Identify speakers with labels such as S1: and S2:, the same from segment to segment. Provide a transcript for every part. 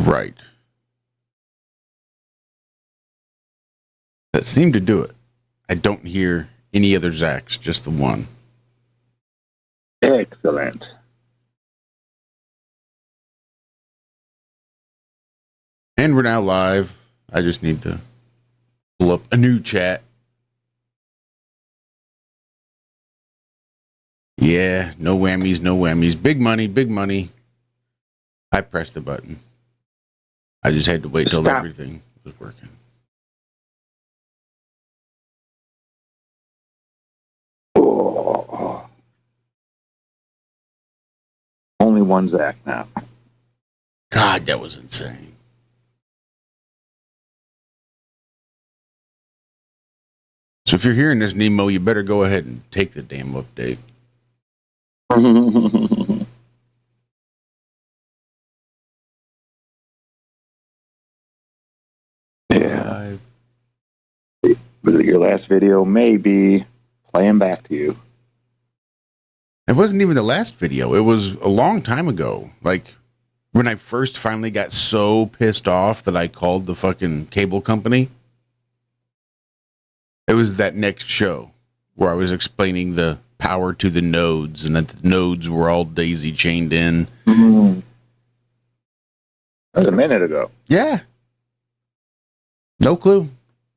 S1: Right. That seemed to do it. I don't hear any other Zacks, just the one.
S2: Excellent.
S1: And we're now live. I just need to pull up a new chat. Yeah, no whammies, no whammies. Big money, big money. I pressed the button. I just had to wait till everything was working.
S2: Oh. Only one Zack now.
S1: God, that was insane. So if you're hearing this, Nemo, you better go ahead and take the damn update.
S2: Yeah. Your last video may be playing back to you.
S1: It wasn't even the last video. It was a long time ago. Like when I first finally got so pissed off that I called the fucking cable company. It was that next show where I was explaining the power to the nodes and that the nodes were all daisy chained in.
S2: Mm-hmm. That was a minute ago.
S1: Yeah. No clue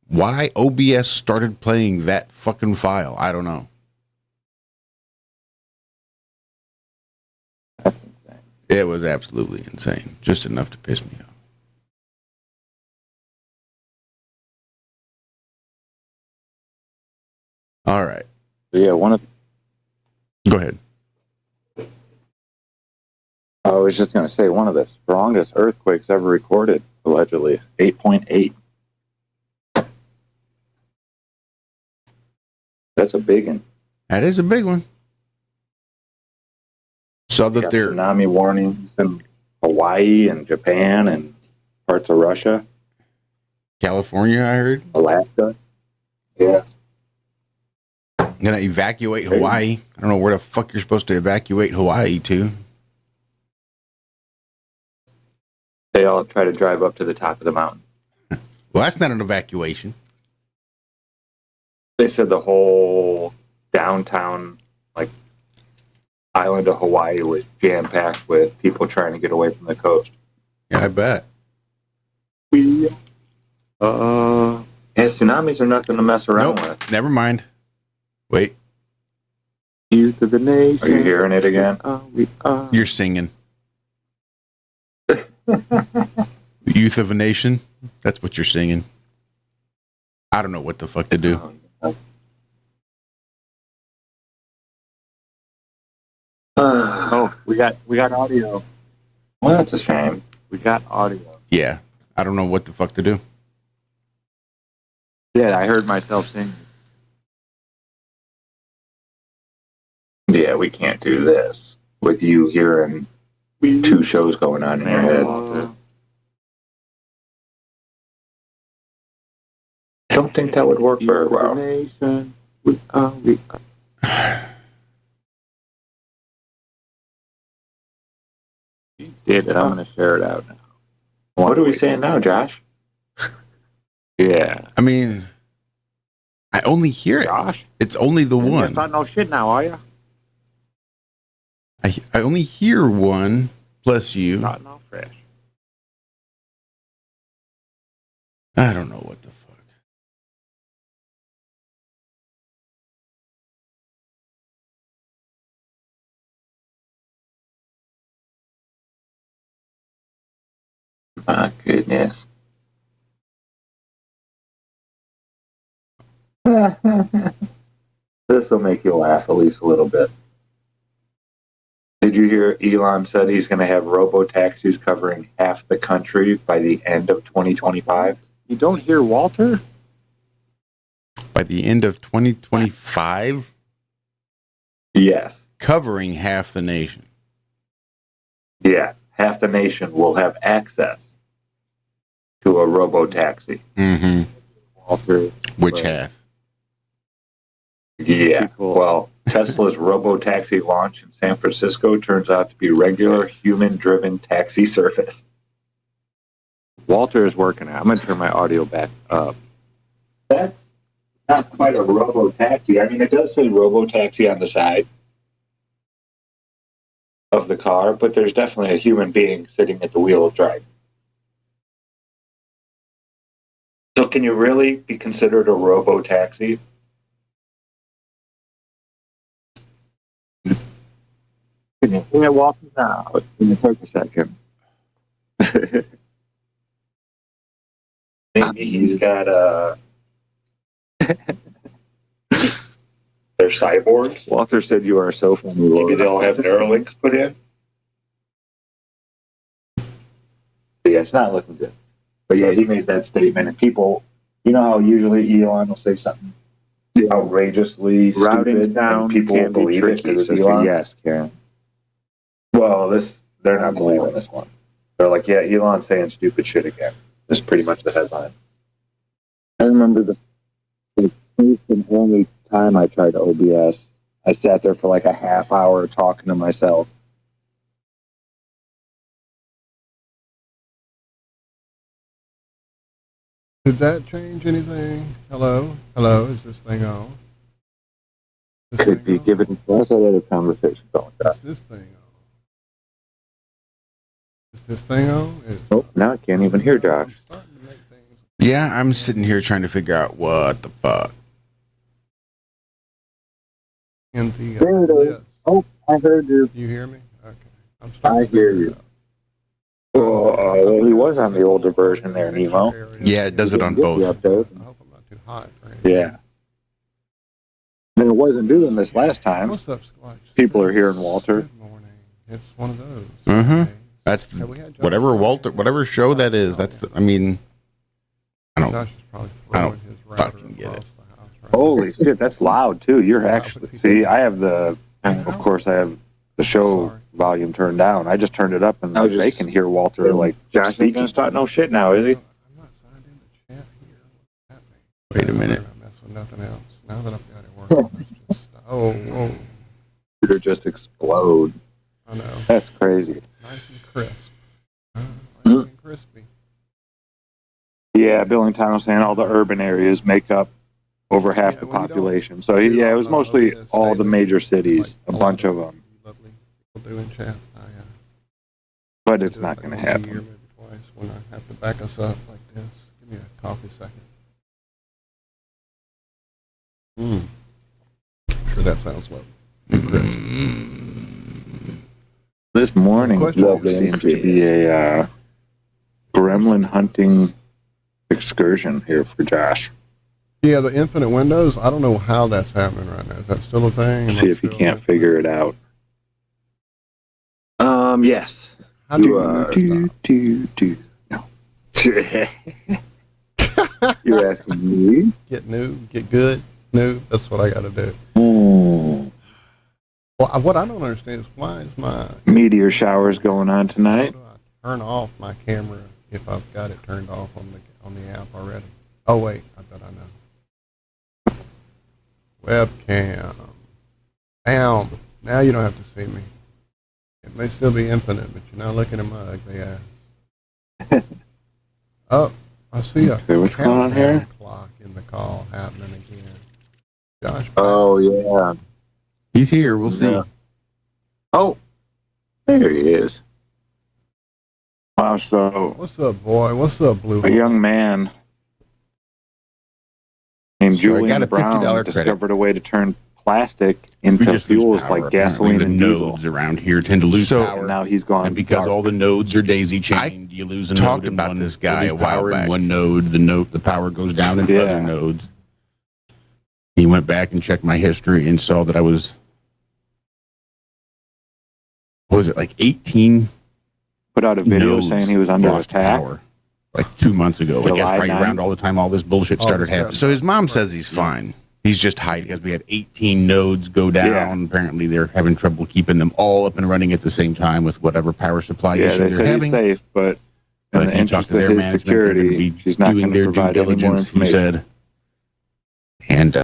S1: why OBS started playing that fucking file. I don't know.
S2: That's insane.
S1: It was absolutely insane. Just enough to piss me off. All right.
S2: Yeah,
S1: Go ahead.
S2: I was just going to say one of the strongest earthquakes ever recorded, allegedly, 8.8. That's a big one.
S1: That is a big one. Saw that there
S2: tsunami warnings in Hawaii and Japan and parts of Russia.
S1: California, I heard.
S2: Alaska. Yeah.
S1: Gonna evacuate Hawaii. I don't know where the fuck you're supposed to evacuate Hawaii to.
S2: They all try to drive up to the top of the mountain.
S1: Well, that's not an evacuation.
S2: They said the whole downtown, like, island of Hawaii was jam-packed with people trying to get away from the coast.
S1: Yeah, I bet.
S2: Yeah, tsunamis are nothing to mess around with.
S1: Never mind. Wait.
S2: Youth of the nation. Are you hearing it again?
S1: You're singing. Youth of a nation? That's what you're singing. I don't know what the fuck to do.
S2: Oh, we got audio. Well, that's a shame. We got audio.
S1: Yeah, I don't know what the fuck to do.
S2: Yeah, I heard myself sing. Yeah, we can't do this with you hearing two shows going on in your head. I don't think that would work very well. You did it. I'm going to share it out now. What are we saying now, Josh? Yeah.
S1: I mean, I only hear it.
S2: Josh?
S1: It's only the one.
S2: You're not no shit now, are you?
S1: I only hear one plus you.
S2: Not no fresh.
S1: I don't know what the fuck.
S2: My goodness. This will make you laugh at least a little bit. Did you hear Elon said he's going to have robo-taxis covering half the country by the end of 2025? You don't hear Walter?
S1: By the end of 2025?
S2: Yes.
S1: Covering half the nation.
S2: Yeah. Half the nation will have access to a robo-taxi.
S1: Mm-hmm.
S2: Walter.
S1: Which half?
S2: Yeah. Well, Tesla's robo-taxi launch in San Francisco turns out to be regular human-driven taxi service. Walter is working it. I'm going to turn my audio back up.
S3: That's not quite a robo-taxi. I mean, it does say robo-taxi on the side of the car, but there's definitely a human being sitting at the wheel of driving. So can you really be considered a robo-taxi? Can you hear it walking out? Can you take a second? Maybe he's got a... They're cyborgs. Walter said you are so funny. Maybe they'll have Neuralinks put in. Yeah, it's not looking good. But yeah, he made that statement, and people, you know how usually Elon will say something outrageously stupid, and people will believe it because it's Elon?
S2: Yes, Karen.
S3: Well, they're not believing this one. They're like, yeah, Elon's saying stupid shit again. That's pretty much the headline.
S2: I remember the first and only time I tried OBS, I sat there for like a half hour talking to myself.
S4: Did that change anything? Hello? Hello? Is this thing on?
S2: Could be given us a little conversation going
S4: on. Is this thing on? Is this thing on?
S2: Oh, now I can't even hear Josh.
S1: Yeah, I'm sitting here trying to figure out what the fuck.
S4: In the
S2: there it is. Oh, I heard you.
S4: You hear me? Okay.
S2: I hear you. Well, he was on the older version there, Nemo.
S1: Yeah, it does it on both.
S4: I hope I'm not too hot. Right?
S2: Yeah. And it wasn't doing this last time.
S4: What's up, Squatch?
S2: People are hearing Walter.
S4: Good morning. It's one of those.
S1: Mm-hmm. That's whatever show that is. That's the, I mean, I don't fucking get it.
S2: Holy shit, that's loud too. You're actually, see, I have the show volume turned down. I just turned it up and they can hear Walter like
S3: Josh ain't gonna start no shit now, is he?
S4: I'm not signed into chat here. What's happening?
S1: Wait a minute.
S4: I mess with nothing else. Now that I've got it working, let's just, whoa.
S2: Computer just explode.
S4: I know.
S2: That's crazy.
S4: Nice and crisp. Nice and crispy.
S2: Yeah, Billington was saying all the urban areas make up over half the population. So yeah, it was mostly all the major cities, a bunch of them.
S4: Lovely people do in chat.
S2: But it's not going to happen.
S4: Maybe twice when I have to back us up like this. Give me a coffee second. I'm sure that sounds lovely.
S2: This morning seems to be a gremlin hunting excursion here for Josh.
S4: Yeah, the infinite windows, I don't know how that's happening right now. Is that still a thing?
S2: See if you can't figure it out.
S3: Yes.
S4: How do
S2: No. You're asking me?
S4: Get new, get good, new. That's what I got to do. Well, what I don't understand is why is my
S2: meteor showers going on tonight?
S4: How do I turn off my camera if I've got it turned off on the app already? Oh wait, I bet I know. Webcam. Bam. Now you don't have to see me. It may still be infinite, but you're not looking at my ugly ass. Oh, I see a
S2: what's going on here?
S4: Clock in the call happening again. Josh.
S2: Oh yeah.
S1: He's here. We'll see.
S2: Oh, there he is. Wow. So
S4: what's up, boy? What's up, Blue?
S2: A young man named Julian Brown discovered a way to turn plastic into fuels like gasoline and diesel.
S1: Nodes around here tend to lose power.
S2: And now he's gone.
S1: And because all the nodes are daisy chained, you lose a node. Talked about this guy a while back. In one node, the power goes down in other nodes. He went back and checked my history and saw that I was it like 18?
S2: Put out a video saying he was under attack.
S1: Power, like 2 months ago. I guess right around all the time all this bullshit started happening. So his mom says he's fine. He's just hiding. Because we had 18 nodes go down. Yeah. Apparently they're having trouble keeping them all up and running at the same time with whatever power supply issue they're having.
S2: Yeah, they say he's safe, but in the interest of his security, she's not going to provide any more information.
S1: He said. And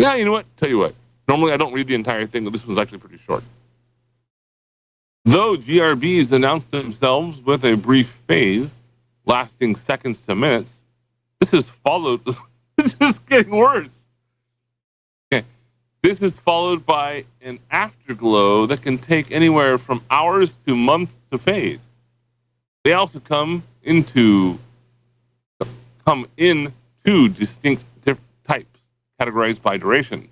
S5: Yeah, you know what? Tell you what. Normally I don't read the entire thing, but this one's actually pretty short. Though GRBs announced themselves with a brief phase lasting seconds to minutes, this is followed. This is getting worse. Okay. This is followed by an afterglow that can take anywhere from hours to months to fade. They also come in two distinct types, categorized by duration.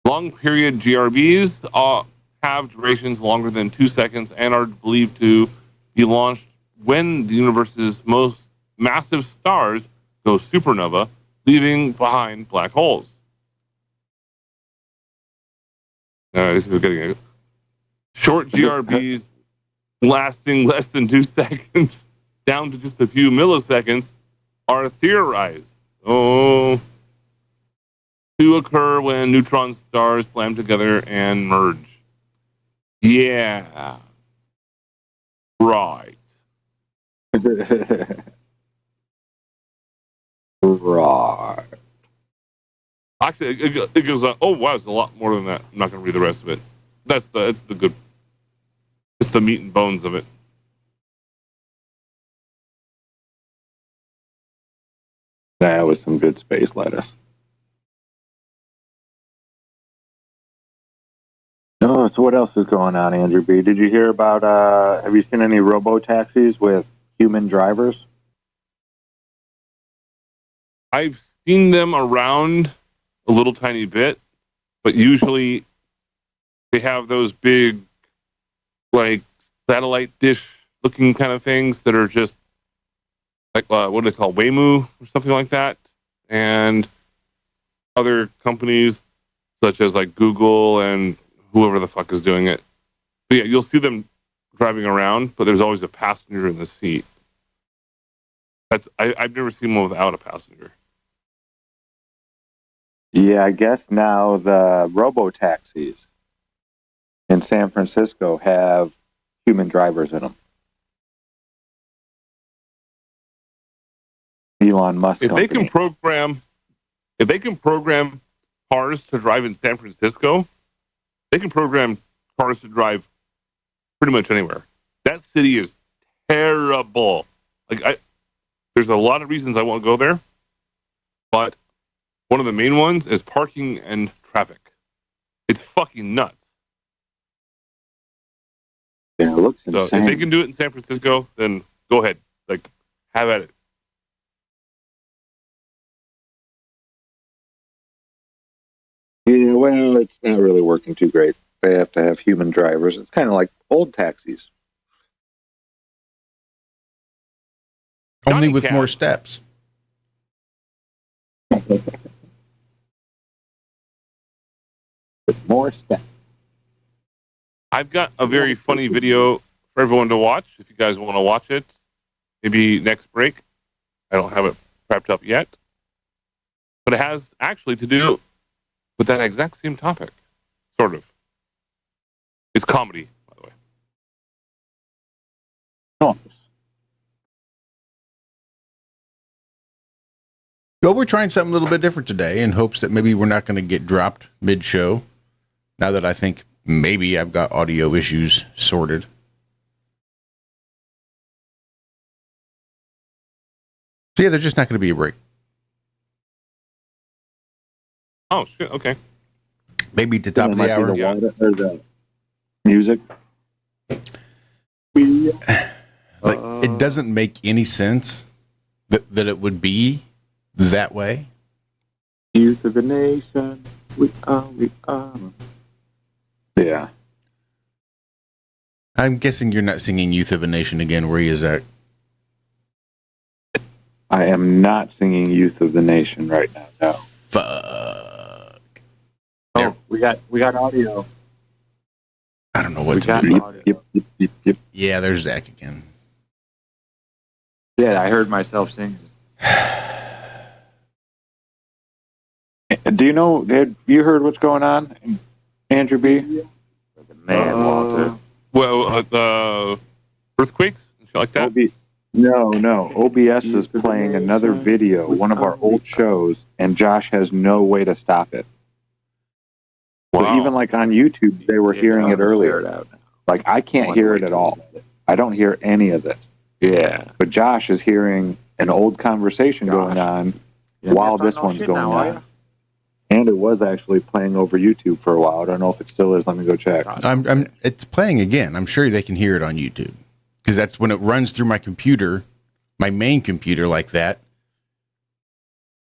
S5: Long period GRBs have durations longer than 2 seconds and are believed to be launched when the universe's most massive stars go supernova, leaving behind black holes. This is getting it. Short GRBs lasting less than 2 seconds, down to just a few milliseconds, are theorized to occur when neutron stars slam together and merge. Yeah. Right.
S2: Right.
S5: Actually, it goes on. Oh, wow, it's a lot more than that. I'm not going to read the rest of it. It's the good. It's the meat and bones of it.
S2: That was some good space lettuce. Oh, so what else is going on, Andrew B? Did you hear about, have you seen any robo-taxis with human drivers?
S5: I've seen them around a little tiny bit, but usually they have those big, like, satellite dish looking kind of things that are just like, what do they call, Waymo or something like that, and other companies such as like Google and whoever the fuck is doing it. But yeah, you'll see them driving around, but there's always a passenger in the seat. I've never seen one without a passenger.
S2: Yeah, I guess now the robo-taxis in San Francisco have human drivers in them. Elon Musk
S5: If
S2: company.
S5: they can program cars to drive in San Francisco, they can program cars to drive pretty much anywhere. That city is terrible. There's a lot of reasons I won't go there, but one of the main ones is parking and traffic. It's fucking nuts.
S2: Yeah, it looks insane.
S5: So if they can do it in San Francisco, then go ahead. Like, have at it.
S2: Yeah, well, it's not really working too great. They have to have human drivers. It's kind of like old taxis.
S1: Only with more steps.
S2: With more steps.
S5: I've got a very funny video for everyone to watch. If you guys want to watch it, maybe next break. I don't have it prepped up yet. But it has actually to do with that exact same topic. Sort of. It's comedy, by the way.
S2: Oh.
S1: Well, we're trying something a little bit different today in hopes that maybe we're not going to get dropped mid-show. Now that I think maybe I've got audio issues sorted. So yeah, there's just not going to be a break.
S5: Oh, shit, okay.
S1: Maybe at the top of the hour.
S2: Or the music.
S1: Like, it doesn't make any sense that it would be that way.
S2: Youth of the nation. We are. Yeah.
S1: I'm guessing you're not singing Youth of a Nation again, were you, Zack?
S2: I am not singing Youth of the Nation right now, no.
S1: Fuck.
S2: Oh, we got audio.
S1: I don't know what to do.
S2: Yep.
S1: Yeah, there's Zack again.
S3: Yeah, I heard myself singing.
S2: Do you know, have you heard what's going on, Andrew B?
S3: The man, Walter.
S5: Well, earthquakes and shit like that?
S2: No. OBS is playing another video, one of our old shows, and Josh has no way to stop it.
S5: Wow.
S2: So even like on YouTube, they were hearing it earlier. Like I can't hear it at all. I don't hear any of this.
S6: Yeah.
S2: But Josh is hearing an old conversation going on while this one's going on. And it was actually playing over YouTube for a while. I don't know if it still is. Let me go check.
S1: It's playing again. I'm sure they can hear it on YouTube because that's when it runs through my computer, my main computer like that.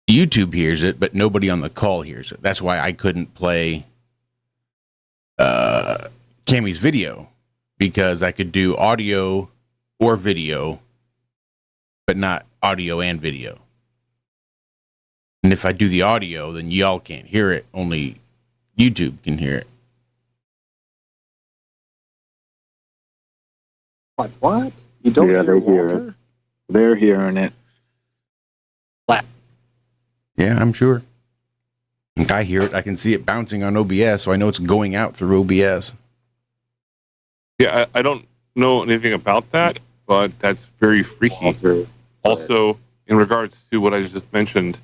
S1: YouTube hears it, but nobody on the call hears it. That's why I couldn't play Cami's video, because I could do audio or video, but not audio and video. And if I do the audio, then y'all can't hear it. Only YouTube can hear it.
S6: What? You don't hear
S2: they hear
S6: Walter?
S2: it. They're hearing it.
S1: Yeah, I'm sure. I hear it. I can see it bouncing on OBS, so I know it's going out through OBS.
S5: Yeah, I don't know anything about that, but that's very freaky. Also, in regards to what I just mentioned,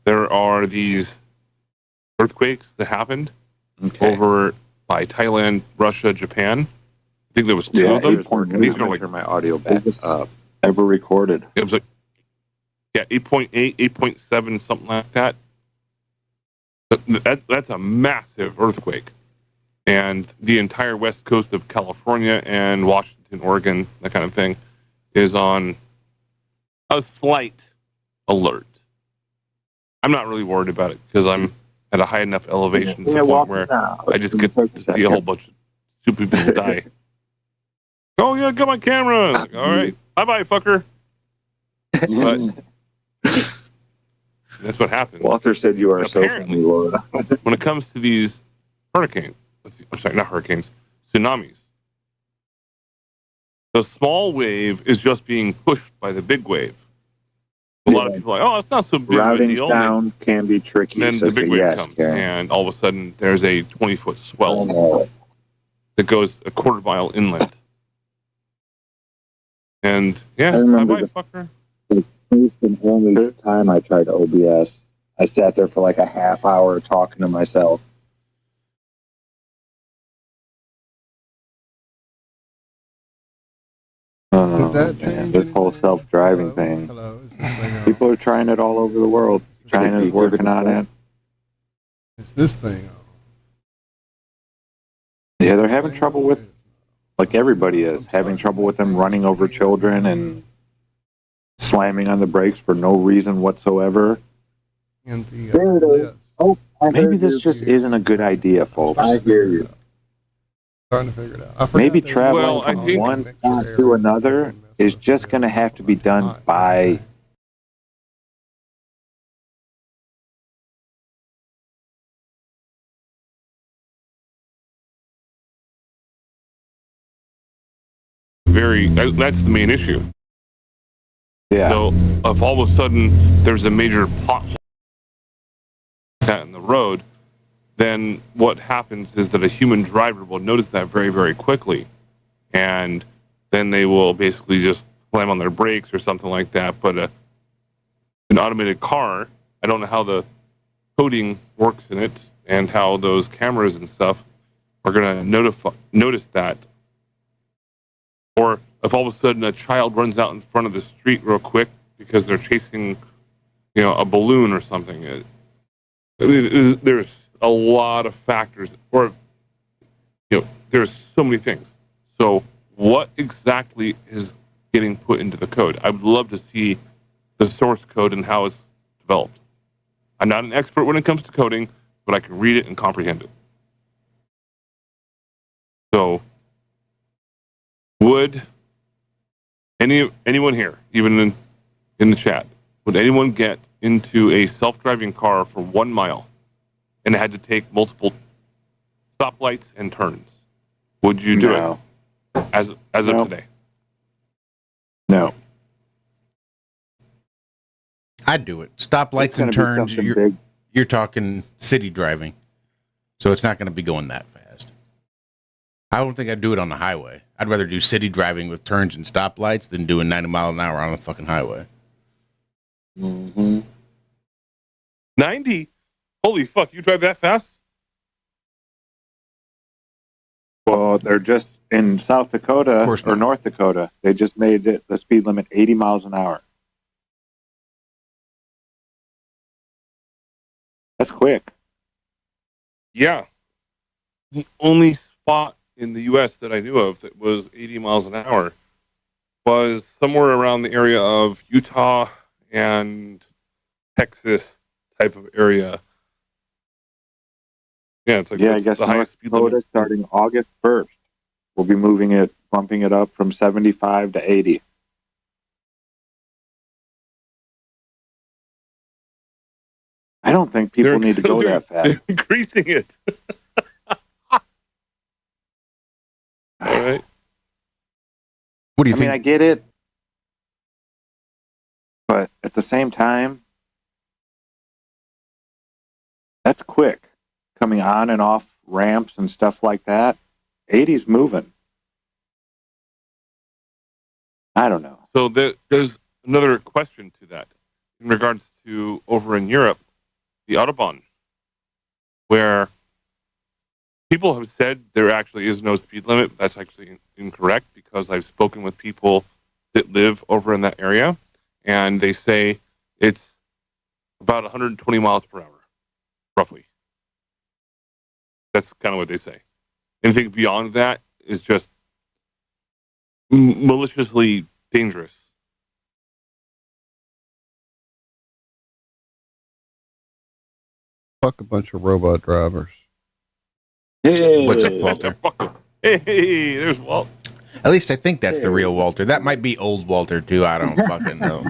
S5: there are these earthquakes that happened over by Thailand, Russia, Japan. I think there was two of them. These are like
S6: my audio back up.
S2: Ever recorded.
S5: It was like 8.8, 8.7, something like that. That's a massive earthquake. And the entire west coast of California and Washington, Oregon, that kind of thing, is on a slight alert. I'm not really worried about it because I'm at a high enough elevation to the point where I just get to see a whole bunch of stupid people die. Oh, yeah, got my camera. Like, all right. Bye-bye, fucker. But that's what happens.
S2: Walter said you are so funny, Laura.
S5: When it comes to these hurricanes, I'm sorry, not hurricanes, tsunamis, the small wave is just being pushed by the big wave. A lot of people are like, oh, it's not so big of a deal.
S2: Down can be tricky.
S5: And then the big wave comes, and all of a sudden there's a 20-foot swell that goes a quarter mile inland. And yeah, bye-bye, fucker.
S3: The only time I tried OBS, I sat there for like a half hour talking to myself.
S2: Oh, man, this whole self-driving thing. People are trying it all over the world. China's working on it.
S4: It's this thing.
S2: Yeah, they're having trouble with, like everybody is, having trouble with them running over children and slamming on the brakes for no reason whatsoever. Maybe this just isn't a good idea, folks.
S3: I hear you.
S4: Trying to figure it out.
S2: Maybe traveling from one to another is just going to have to be done by
S5: that's the main issue.
S2: Yeah.
S5: So if all of a sudden there's a major pothole in the road, then what happens is that a human driver will notice that very, very quickly. And then they will basically just slam on their brakes or something like that. But an automated car, I don't know how the coding works in it and how those cameras and stuff are going to notice that. Or if all of a sudden a child runs out in front of the street real quick because they're chasing, a balloon or something. There's a lot of factors, or there's so many things. So what exactly is getting put into the code? I would love to see the source code and how it's developed. I'm not an expert when it comes to coding, but I can read it and comprehend it. So would anyone here, even in the chat, would anyone get into a self-driving car for 1 mile and had to take multiple stoplights and turns? Would you do it as of today?
S2: No.
S1: I'd do it. Stoplights and turns. You're talking city driving, so it's not going to be going that fast. I don't think I'd do it on the highway. I'd rather do city driving with turns and stoplights than doing 90 mile an hour on the fucking highway.
S5: 90? Holy fuck, you drive that fast?
S2: Well, they're just in South Dakota or North Dakota. They just made it the speed limit 80 miles an hour. That's quick.
S5: Yeah. The only spot in the U.S. that I knew of that was 80 miles an hour was somewhere around the area of Utah and Texas type of area. Yeah, it's like
S2: I guess North Dakota starting August 1st. We'll be bumping it up from 75 to 80. I don't think people need to go that fast.
S5: They're increasing it. All right.
S1: What do you think?
S2: I get it. But at the same time, that's quick. Coming on and off ramps and stuff like that. 80's moving. I don't know.
S5: So there's another question to that in regards to over in Europe, the Autobahn, where people have said there actually is no speed limit. That's actually incorrect because I've spoken with people that live over in that area, and they say it's about 120 miles per hour, roughly. That's kind of what they say. Anything beyond that is just maliciously dangerous.
S4: Fuck a bunch of robot drivers.
S1: Hey, what's up, Walter?
S5: Hey, there's Walt.
S1: At least I think that's the real Walter. That might be old Walter too. I don't fucking know.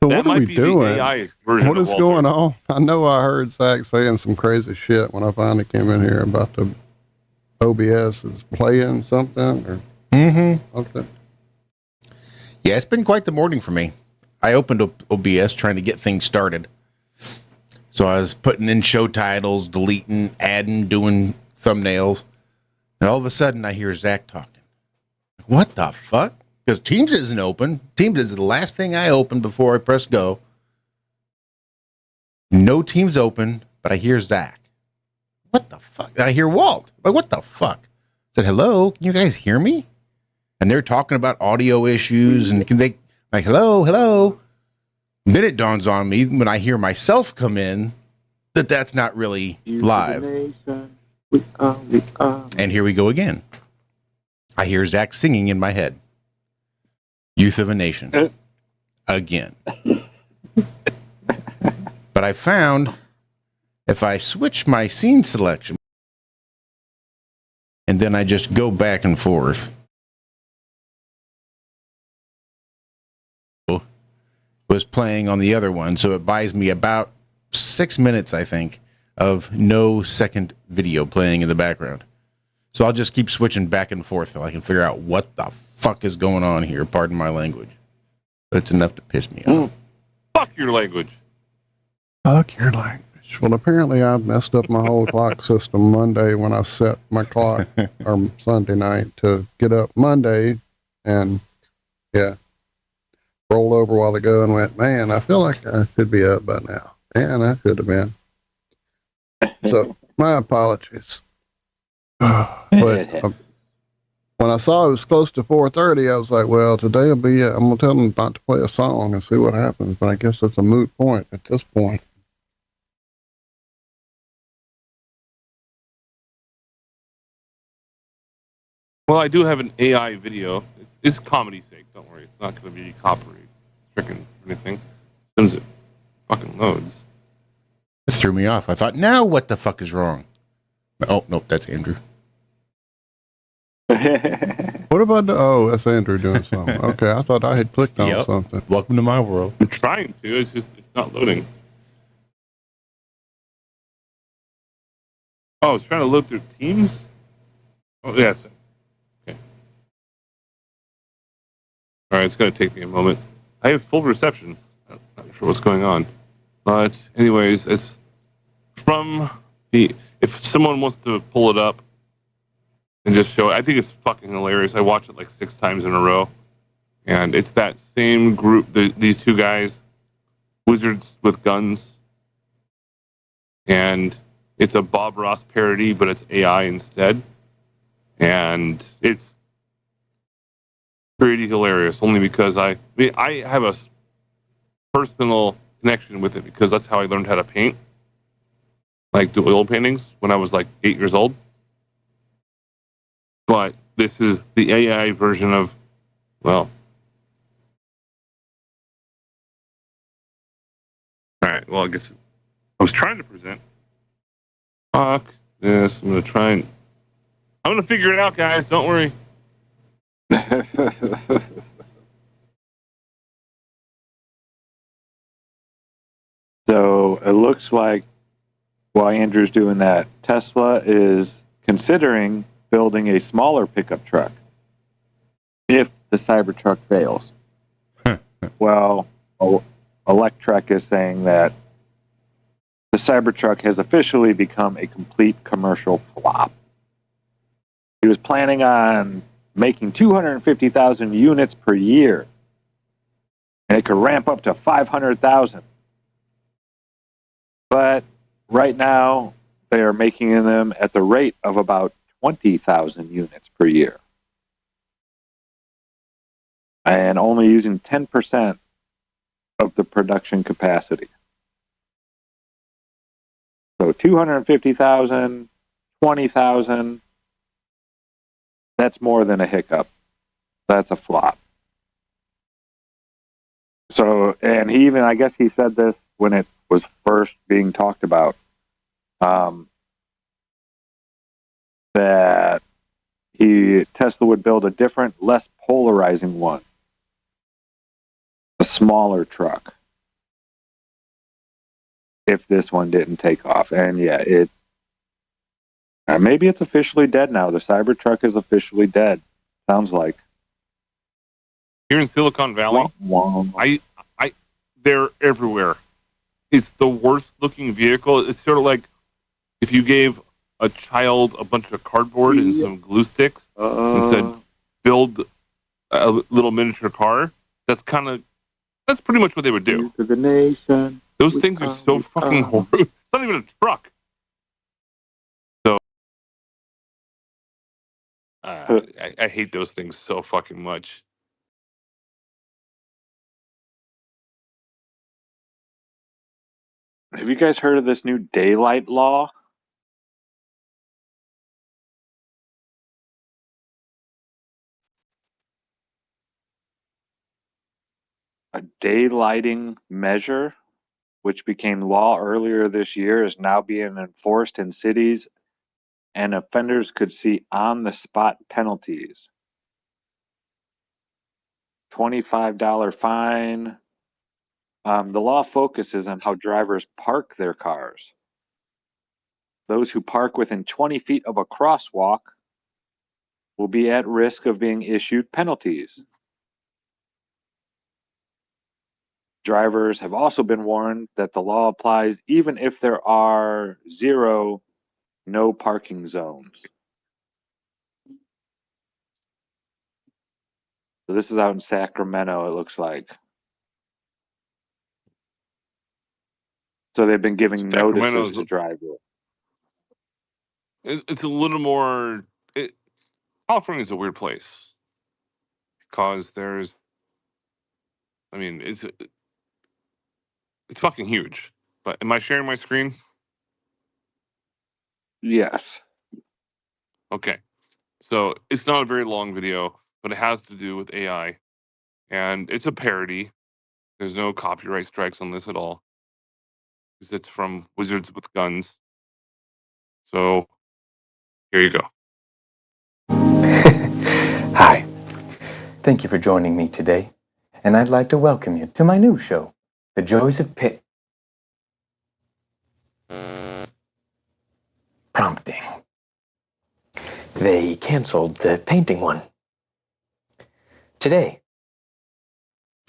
S4: So
S5: that
S4: what are we doing?
S5: The AI version
S4: what is
S5: of
S4: going on? I know I heard Zack saying some crazy shit when I finally came in here about the OBS is playing something or something.
S1: Yeah, it's been quite the morning for me. I opened up OBS trying to get things started. So I was putting in show titles, deleting, adding, doing thumbnails. And all of a sudden I hear Zack talking. What the fuck? Because Teams isn't open. Teams is the last thing I opened before I press go. No Teams open, but I hear Zack. What the fuck? And I hear Walt. Like, what the fuck? I said, hello, can you guys hear me? And they're talking about audio issues and can they, like, hello. Then it dawns on me when I hear myself come in that that's not really live. And here we go again. I hear Zack singing in my head. Youth of a Nation. Again. But I found if I switch my scene selection and then I just go back and forth, was playing on the other one, so it buys me about 6 minutes, I think, of no second video playing in the background. So I'll just keep switching back and forth so I can figure out what the fuck is going on here. Pardon my language. But it's enough to piss me off.
S5: Fuck your language.
S4: Fuck your language. Well, apparently I messed up my whole clock system Monday when I set my clock, or Sunday night, to get up Monday, and yeah, rolled over a while ago and went, man, I feel like I should be up by now. Man, I should have been. So, my apologies. But when I saw it was close to 4:30, I was like, well, today will be, I'm going to tell them not to play a song and see what happens. But I guess it's a moot point at this point.
S5: Well, I do have an AI video. It's comedy sake. Don't worry. It's not going to be copyright stricken or anything. As soon as it fucking loads.
S1: It threw me off. I thought, now what the fuck is wrong? Oh, nope, that's Andrew.
S4: What about that's Andrew doing something. Okay, I thought I had clicked on something.
S1: Welcome to my world.
S5: I'm trying to. It's not loading. Oh, it's trying to load through Teams? Oh, yeah, that's it. Okay. All right, it's going to take me a moment. I have full reception. I'm not sure what's going on. But anyways, it's from the... If someone wants to pull it up, and just show it. I think it's fucking hilarious. I watched it like 6 times in a row. And it's that same group, these two guys, wizards with guns. And it's a Bob Ross parody, but it's AI instead. And it's pretty hilarious, only because I have a personal connection with it because that's how I learned how to paint. Like do oil paintings when I was like 8 years old. But this is the AI version of, well. All right, well, I guess I was trying to present. Fuck this. I'm going to figure it out, guys. Don't worry.
S2: So it looks like while Andrew's doing that, Tesla is considering building a smaller pickup truck if the Cybertruck fails. Well, Electrek is saying that the Cybertruck has officially become a complete commercial flop. He was planning on making 250,000 units per year, and it could ramp up to 500,000. But right now, they are making them at the rate of about 20,000 units per year, and only using 10% of the production capacity. So 250,000, 20,000, that's more than a hiccup. That's a flop. So, and he even, I guess he said this when it was first being talked about, that Tesla would build a different, less polarizing one, a smaller truck, if this one didn't take off. And yeah, maybe it's officially dead now. The Cybertruck is officially dead. Sounds like.
S5: Here in Silicon Valley, they're everywhere. It's the worst looking vehicle. It's sort of like if you gave a child a bunch of cardboard and some glue sticks and said, build a little miniature car. That's pretty much what they would do.
S6: To the nation.
S5: Those things are so fucking horrible. It's not even a truck. So I hate those things so fucking much.
S2: Have you guys heard of this new daylight law? A daylighting measure, which became law earlier this year, is now being enforced in cities, and offenders could see on-the-spot penalties. $25 fine. The law focuses on how drivers park their cars. Those who park within 20 feet of a crosswalk will be at risk of being issued penalties. Drivers have also been warned that the law applies even if there are 0 no parking zones. So this is out in Sacramento, it looks like. So they've been giving notices to drivers.
S5: It's a little more. California is a weird place because it's fucking huge. But am I sharing my screen?
S2: Yes.
S5: Okay. So it's not a very long video, but it has to do with AI. And it's a parody. There's no copyright strikes on this at all. It's from Wizards with Guns. So here you go.
S7: Hi. Thank you for joining me today. And I'd like to welcome you to my new show, The Joys of Prompting. They canceled the painting one. Today.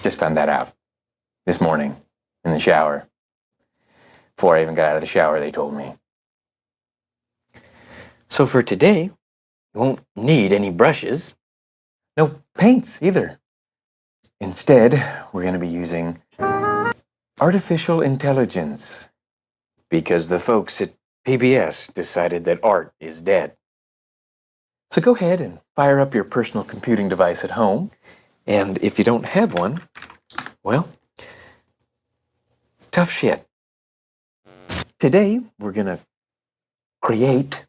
S7: Just found that out. This morning. In the shower. Before I even got out of the shower, they told me. So for today, You won't need any brushes. No paints either. Instead, we're going to be using artificial intelligence because the folks at PBS decided that art is dead. So go ahead and fire up your personal computing device at home. And if you don't have one, well, tough shit. Today, we're going to create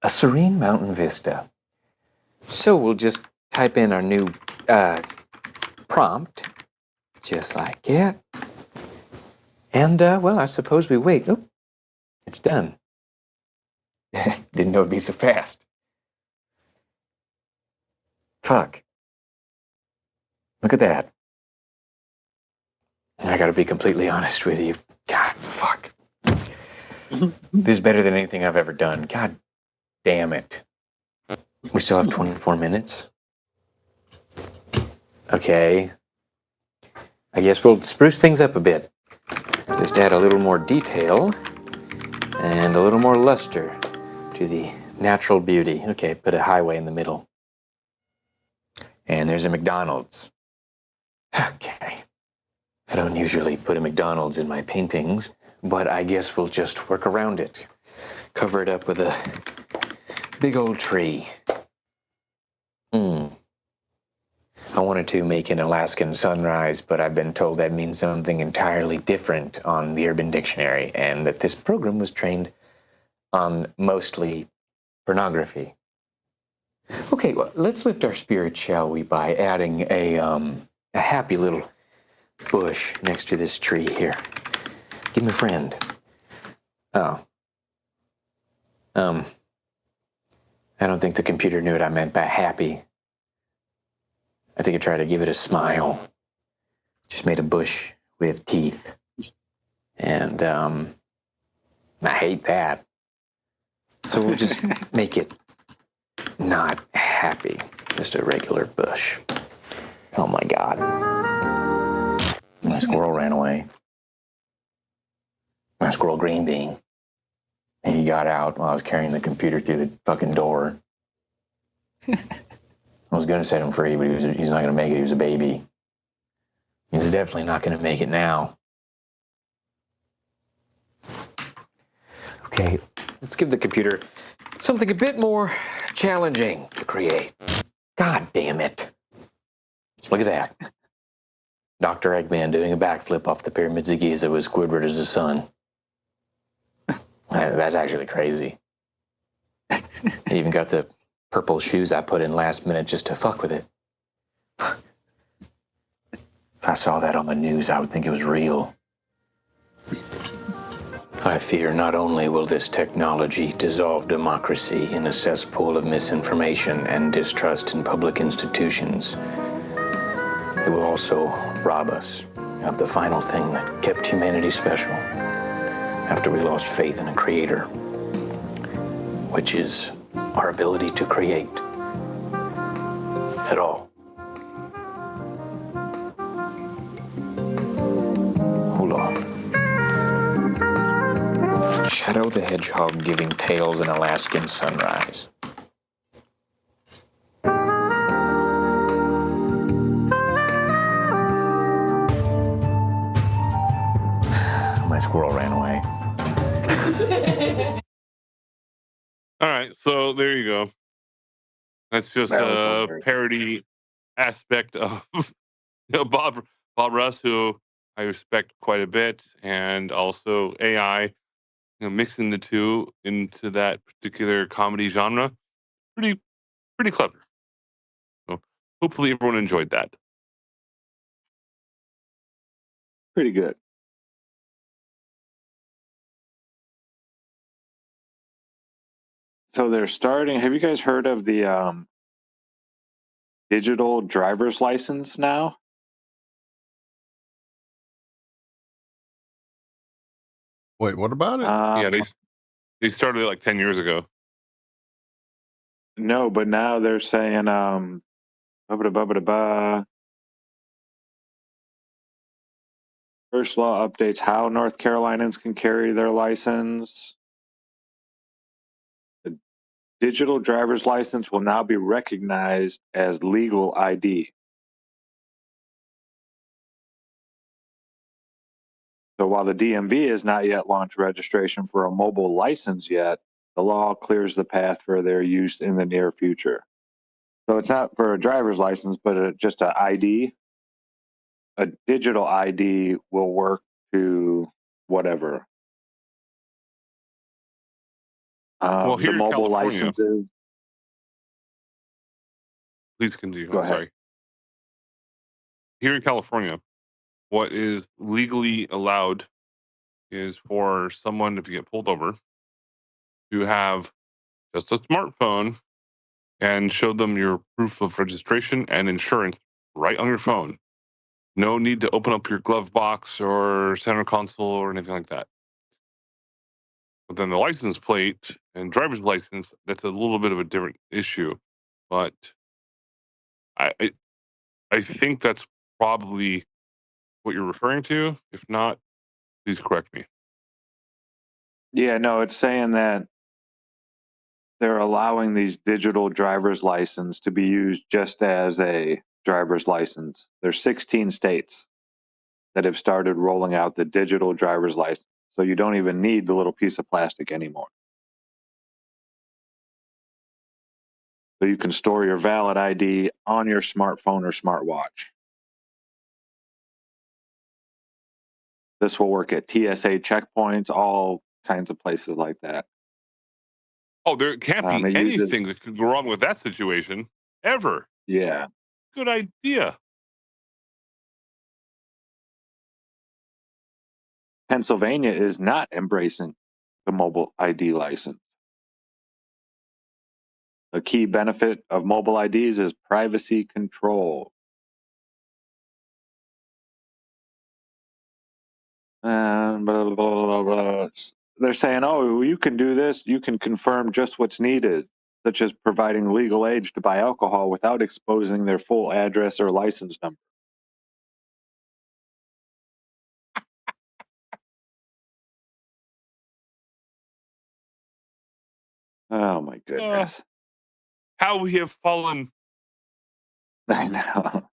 S7: a serene mountain vista. So we'll just type in our new prompt, just like that. And, well, I suppose we wait. Oh, it's done. Didn't know it'd be so fast. Fuck. Look at that. I gotta be completely honest with you. God, fuck. This is better than anything I've ever done. God damn it. We still have 24 minutes. Okay. I guess we'll spruce things up a bit. Just add a little more detail and a little more luster to the natural beauty. Okay, put a highway in the middle. And there's a McDonald's. Okay. I don't usually put a McDonald's in my paintings, but I guess we'll just work around it. Cover it up with a big old tree. I wanted to make an Alaskan sunrise, but I've been told that means something entirely different on the Urban Dictionary, and that this program was trained on mostly pornography. Okay, well, let's lift our spirits, shall we, by adding a happy little bush next to this tree here. Give me a friend. Oh. I don't think the computer knew what I meant by happy. I think I tried to give it a smile. Just made a bush with teeth. And, I hate that. So we'll just make it not happy. Just a regular bush. Oh my God. My squirrel ran away. My squirrel green bean. And he got out while I was carrying the computer through the fucking door. I was going to set him free, but he's not going to make it. He was a baby. He's definitely not going to make it now. Okay, let's give the computer something a bit more challenging to create. God damn it. Look at that. Dr. Eggman doing a backflip off the pyramids of Giza with Squidward as his son. That's actually crazy. I even got the purple shoes I put in last minute just to fuck with it. If I saw that on the news, I would think it was real. I fear not only will this technology dissolve democracy in a cesspool of misinformation and distrust in public institutions, it will also rob us of the final thing that kept humanity special after we lost faith in a creator, which is our ability to create at all. Hold on. Shadow the Hedgehog giving Tails an Alaskan sunrise. My squirrel ran away.
S5: All right, so there you go. That's just a parody aspect of Bob Russ, who I respect quite a bit, and also AI. Mixing the two into that particular comedy genre, pretty clever. So hopefully everyone enjoyed that.
S2: Pretty good. So they're starting. Have you guys heard of the digital driver's license now?
S4: Wait, what about it?
S5: Yeah, they started it like 10 years ago.
S2: No, but now they're saying first law updates how North Carolinians can carry their license. Digital driver's license will now be recognized as legal ID. So while the DMV has not yet launched registration for a mobile license yet, the law clears the path for their use in the near future. So it's not for a driver's license, but just an ID. A digital ID will work to whatever.
S5: Well, here
S2: The
S5: in
S2: mobile
S5: California,
S2: licenses.
S5: please continue.
S2: Go
S5: I'm
S2: ahead.
S5: sorry. Here in California, what is legally allowed is for someone, if you get pulled over, to have just a smartphone and show them your proof of registration and insurance right on your phone. No need to open up your glove box or center console or anything like that. But then the license plate and driver's license, that's a little bit of a different issue. But I think that's probably what you're referring to. If not, please correct me.
S2: Yeah, no, it's saying that they're allowing these digital driver's license to be used just as a driver's license. There's 16 states that have started rolling out the digital driver's license. So you don't even need the little piece of plastic anymore. So you can store your valid ID on your smartphone or smartwatch. This will work at TSA checkpoints, all kinds of places like that.
S5: Oh, there can't be anything that could go wrong with that situation ever.
S2: Yeah.
S5: Good idea.
S2: Pennsylvania is not embracing the mobile ID license. A key benefit of mobile IDs is privacy control. And blah, blah, blah, blah. They're saying, oh, you can do this. You can confirm just what's needed, such as providing legal age to buy alcohol without exposing their full address or license number. Oh, my goodness.
S5: How we have fallen.
S2: I know.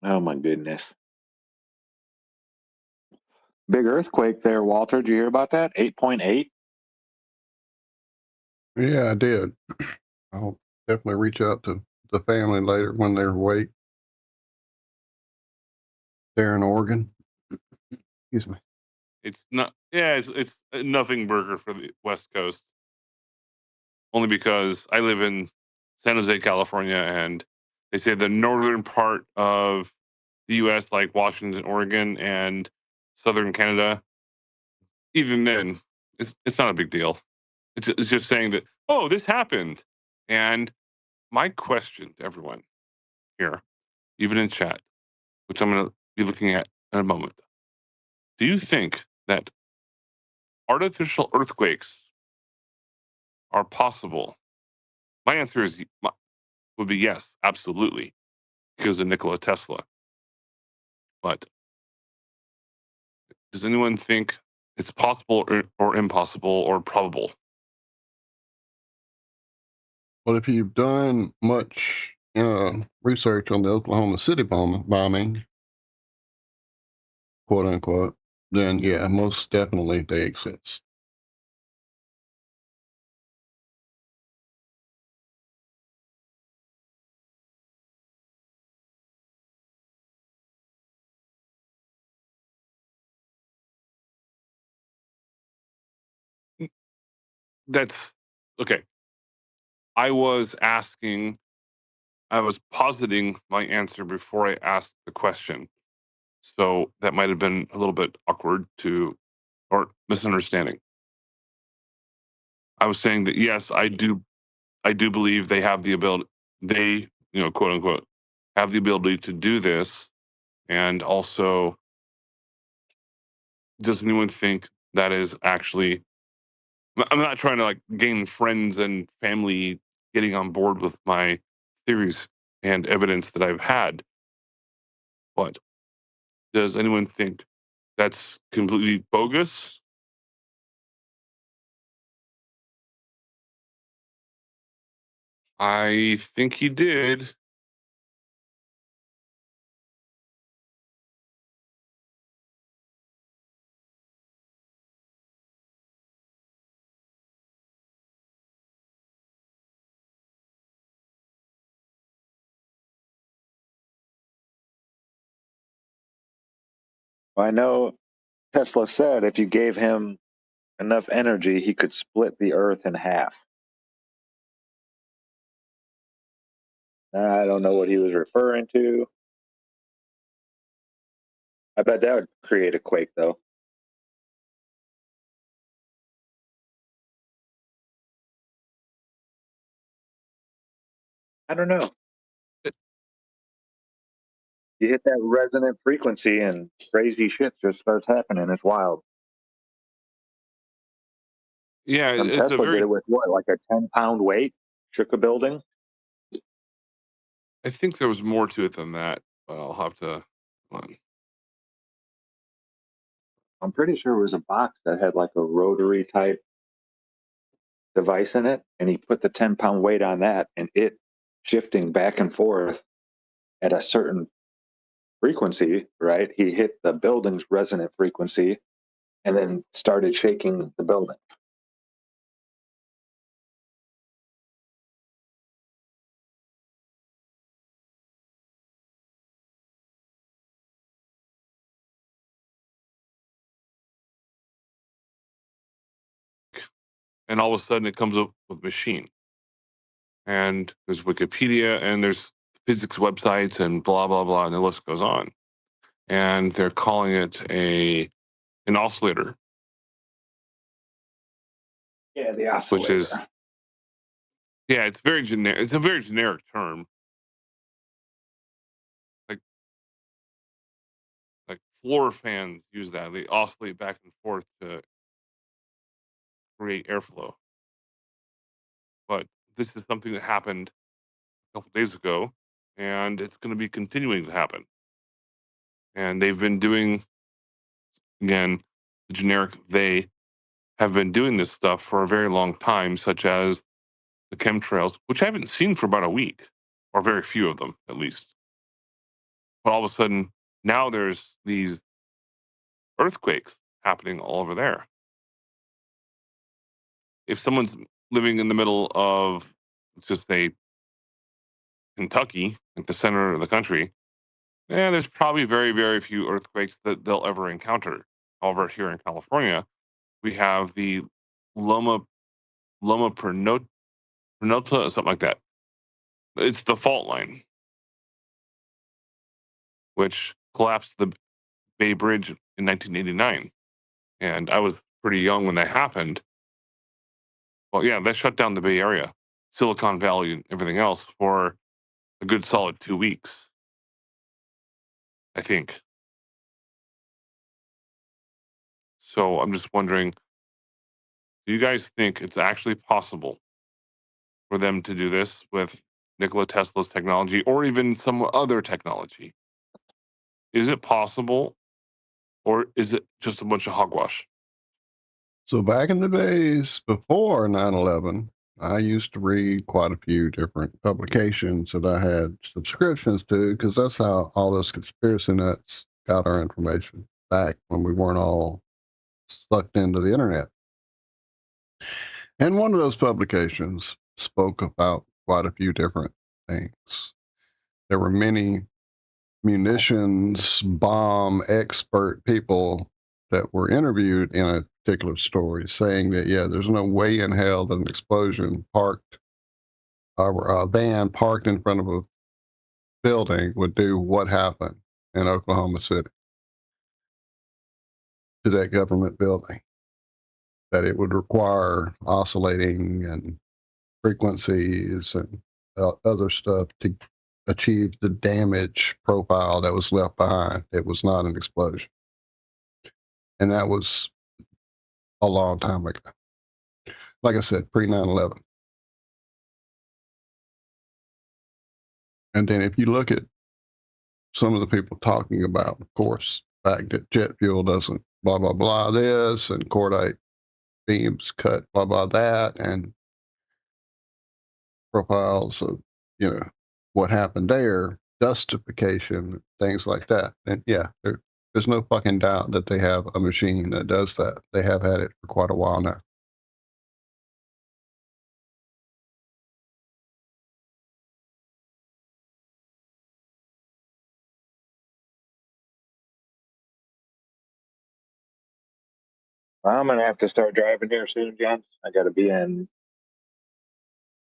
S2: Oh, my goodness. Big earthquake there, Walter. Did you hear about that? 8.8?
S4: Yeah, I did. I'll definitely reach out to the family later when they're awake. They're in Oregon. Excuse me.
S5: It's not. Yeah, it's a nothing burger for the West Coast. Only because I live in San Jose, California, and they say the northern part of the U.S., like Washington, Oregon, and southern Canada, even then, it's not a big deal. It's just saying that, oh, this happened. And my question to everyone here, even in chat, which I'm going to be looking at in a moment, do you think that artificial earthquakes are possible? My answer would be yes, absolutely, because of Nikola Tesla. But does anyone think it's possible or impossible or probable?
S4: Well, if you've done much research on the Oklahoma City bombing, quote unquote, then yeah, most definitely they exist.
S5: That's okay. I was positing my answer before I asked the question. So that might have been a little bit awkward or misunderstanding. I was saying that yes, I do believe they have the ability, quote unquote, have the ability to do this. And also, does anyone think that is actually, I'm not trying to like gain friends and family getting on board with my theories and evidence that I've had, but does anyone think that's completely bogus? I think he did.
S3: I know Tesla said if you gave him enough energy, he could split the Earth in half. I don't know what he was referring to. I bet that would create a quake, though. I don't know. You hit that resonant frequency and crazy shit just starts happening. It's wild.
S5: Yeah,
S3: And
S5: it's a
S3: Tesla did
S5: very.
S3: it with what, like a 10-pound weight? Shook a building?
S5: I think there was more to it than that, but I'll have to.
S3: I'm pretty sure it was a box that had like a rotary type device in it, and he put the 10-pound weight on that, and it shifting back and forth at a certain frequency, right? He hit the building's resonant frequency and then started shaking the building.
S5: And all of a sudden, it comes up with machine. And there's Wikipedia, and there's physics websites, and blah blah blah, and the list goes on. And they're calling it an oscillator.
S3: Yeah, the oscillator.
S5: Which is, yeah, it's very generic. It's a very generic term. Like floor fans use that. They oscillate back and forth to create airflow. But this is something that happened a couple days ago, and it's going to be continuing to happen. And they've been doing, again, the generic they have been doing this stuff for a very long time, such as the chemtrails, which I haven't seen for about a week, or very few of them at least. But all of a sudden, now there's these earthquakes happening all over there. If someone's living in the middle of, let's just say, Kentucky, at the center of the country, there's probably very, very few earthquakes that they'll ever encounter. However, here in California, we have the Loma Pernota, something like that. It's the fault line, which collapsed the Bay Bridge in 1989. And I was pretty young when that happened. Well, yeah, that shut down the Bay Area, Silicon Valley, and everything else for a good solid 2 weeks, I think. So I'm just wondering, do you guys think it's actually possible for them to do this with Nikola Tesla's technology or even some other technology? Is it possible, or is it just a bunch of hogwash?
S4: So back in the days before 9/11, I used to read quite a few different publications that I had subscriptions to, because that's how all those conspiracy nuts got our information back when we weren't all sucked into the internet. And one of those publications spoke about quite a few different things. There were many munitions bomb expert people that were interviewed in a particular story, saying that, yeah, there's no way in hell that an explosion parked or a van parked in front of a building would do what happened in Oklahoma City to that government building, that it would require oscillating and frequencies and other stuff to achieve the damage profile that was left behind. It was not an explosion. And that was a long time ago. Like I said, pre 9/11. And then if you look at some of the people talking about, of course, the fact that jet fuel doesn't blah, blah, blah this, and cordite beams cut blah, blah that, and profiles of, what happened there, dustification, things like that. And yeah, there's no fucking doubt that they have a machine that does that. They have had it for quite a while now.
S3: I'm going to have to start driving here soon, John. I got to be in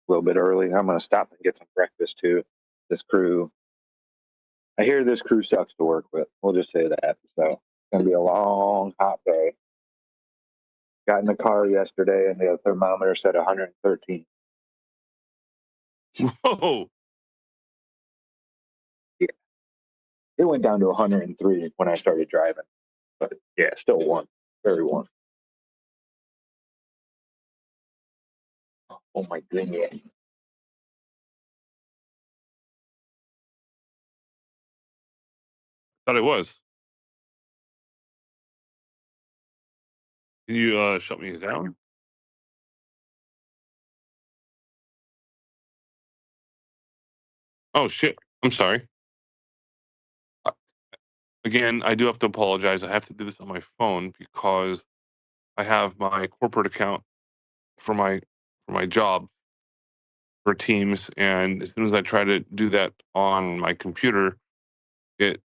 S3: a little bit early. I'm going to stop and get some breakfast too. This crew, I hear this crew sucks to work with. We'll just say that. So it's going to be a long, hot day. Got in the car yesterday and the thermometer said 113.
S5: Whoa.
S3: Yeah. It went down to 103 when I started driving. But yeah, still warm. Very warm. Oh my goodness.
S5: Thought it was. Can you shut me down? Oh shit! I'm sorry. Again, I do have to apologize. I have to do this on my phone because I have my corporate account for my job for Teams, and as soon as I try to do that on my computer, it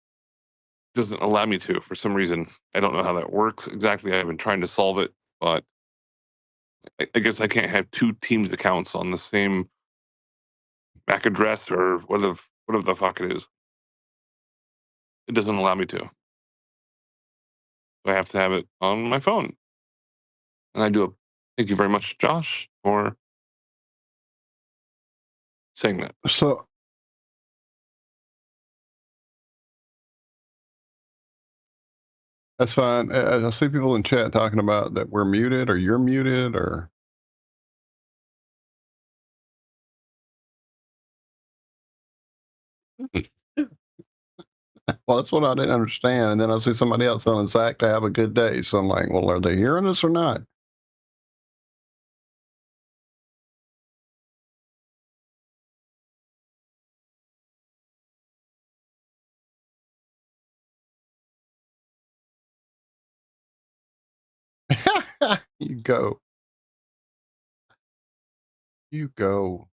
S5: doesn't allow me to for some reason. I don't know how that works exactly. I've been trying to solve it, but I guess I can't have two Teams accounts on the same MAC address or whatever the fuck it is. It doesn't allow me to. I have to have it on my phone. And I do. Thank you very much, Josh, for saying that.
S4: So that's fine. I see people in chat talking about that we're muted or you're muted or. Well, that's what I didn't understand. And then I see somebody else telling Zack to have a good day. So I'm like, well, are they hearing us or not? You go. You go.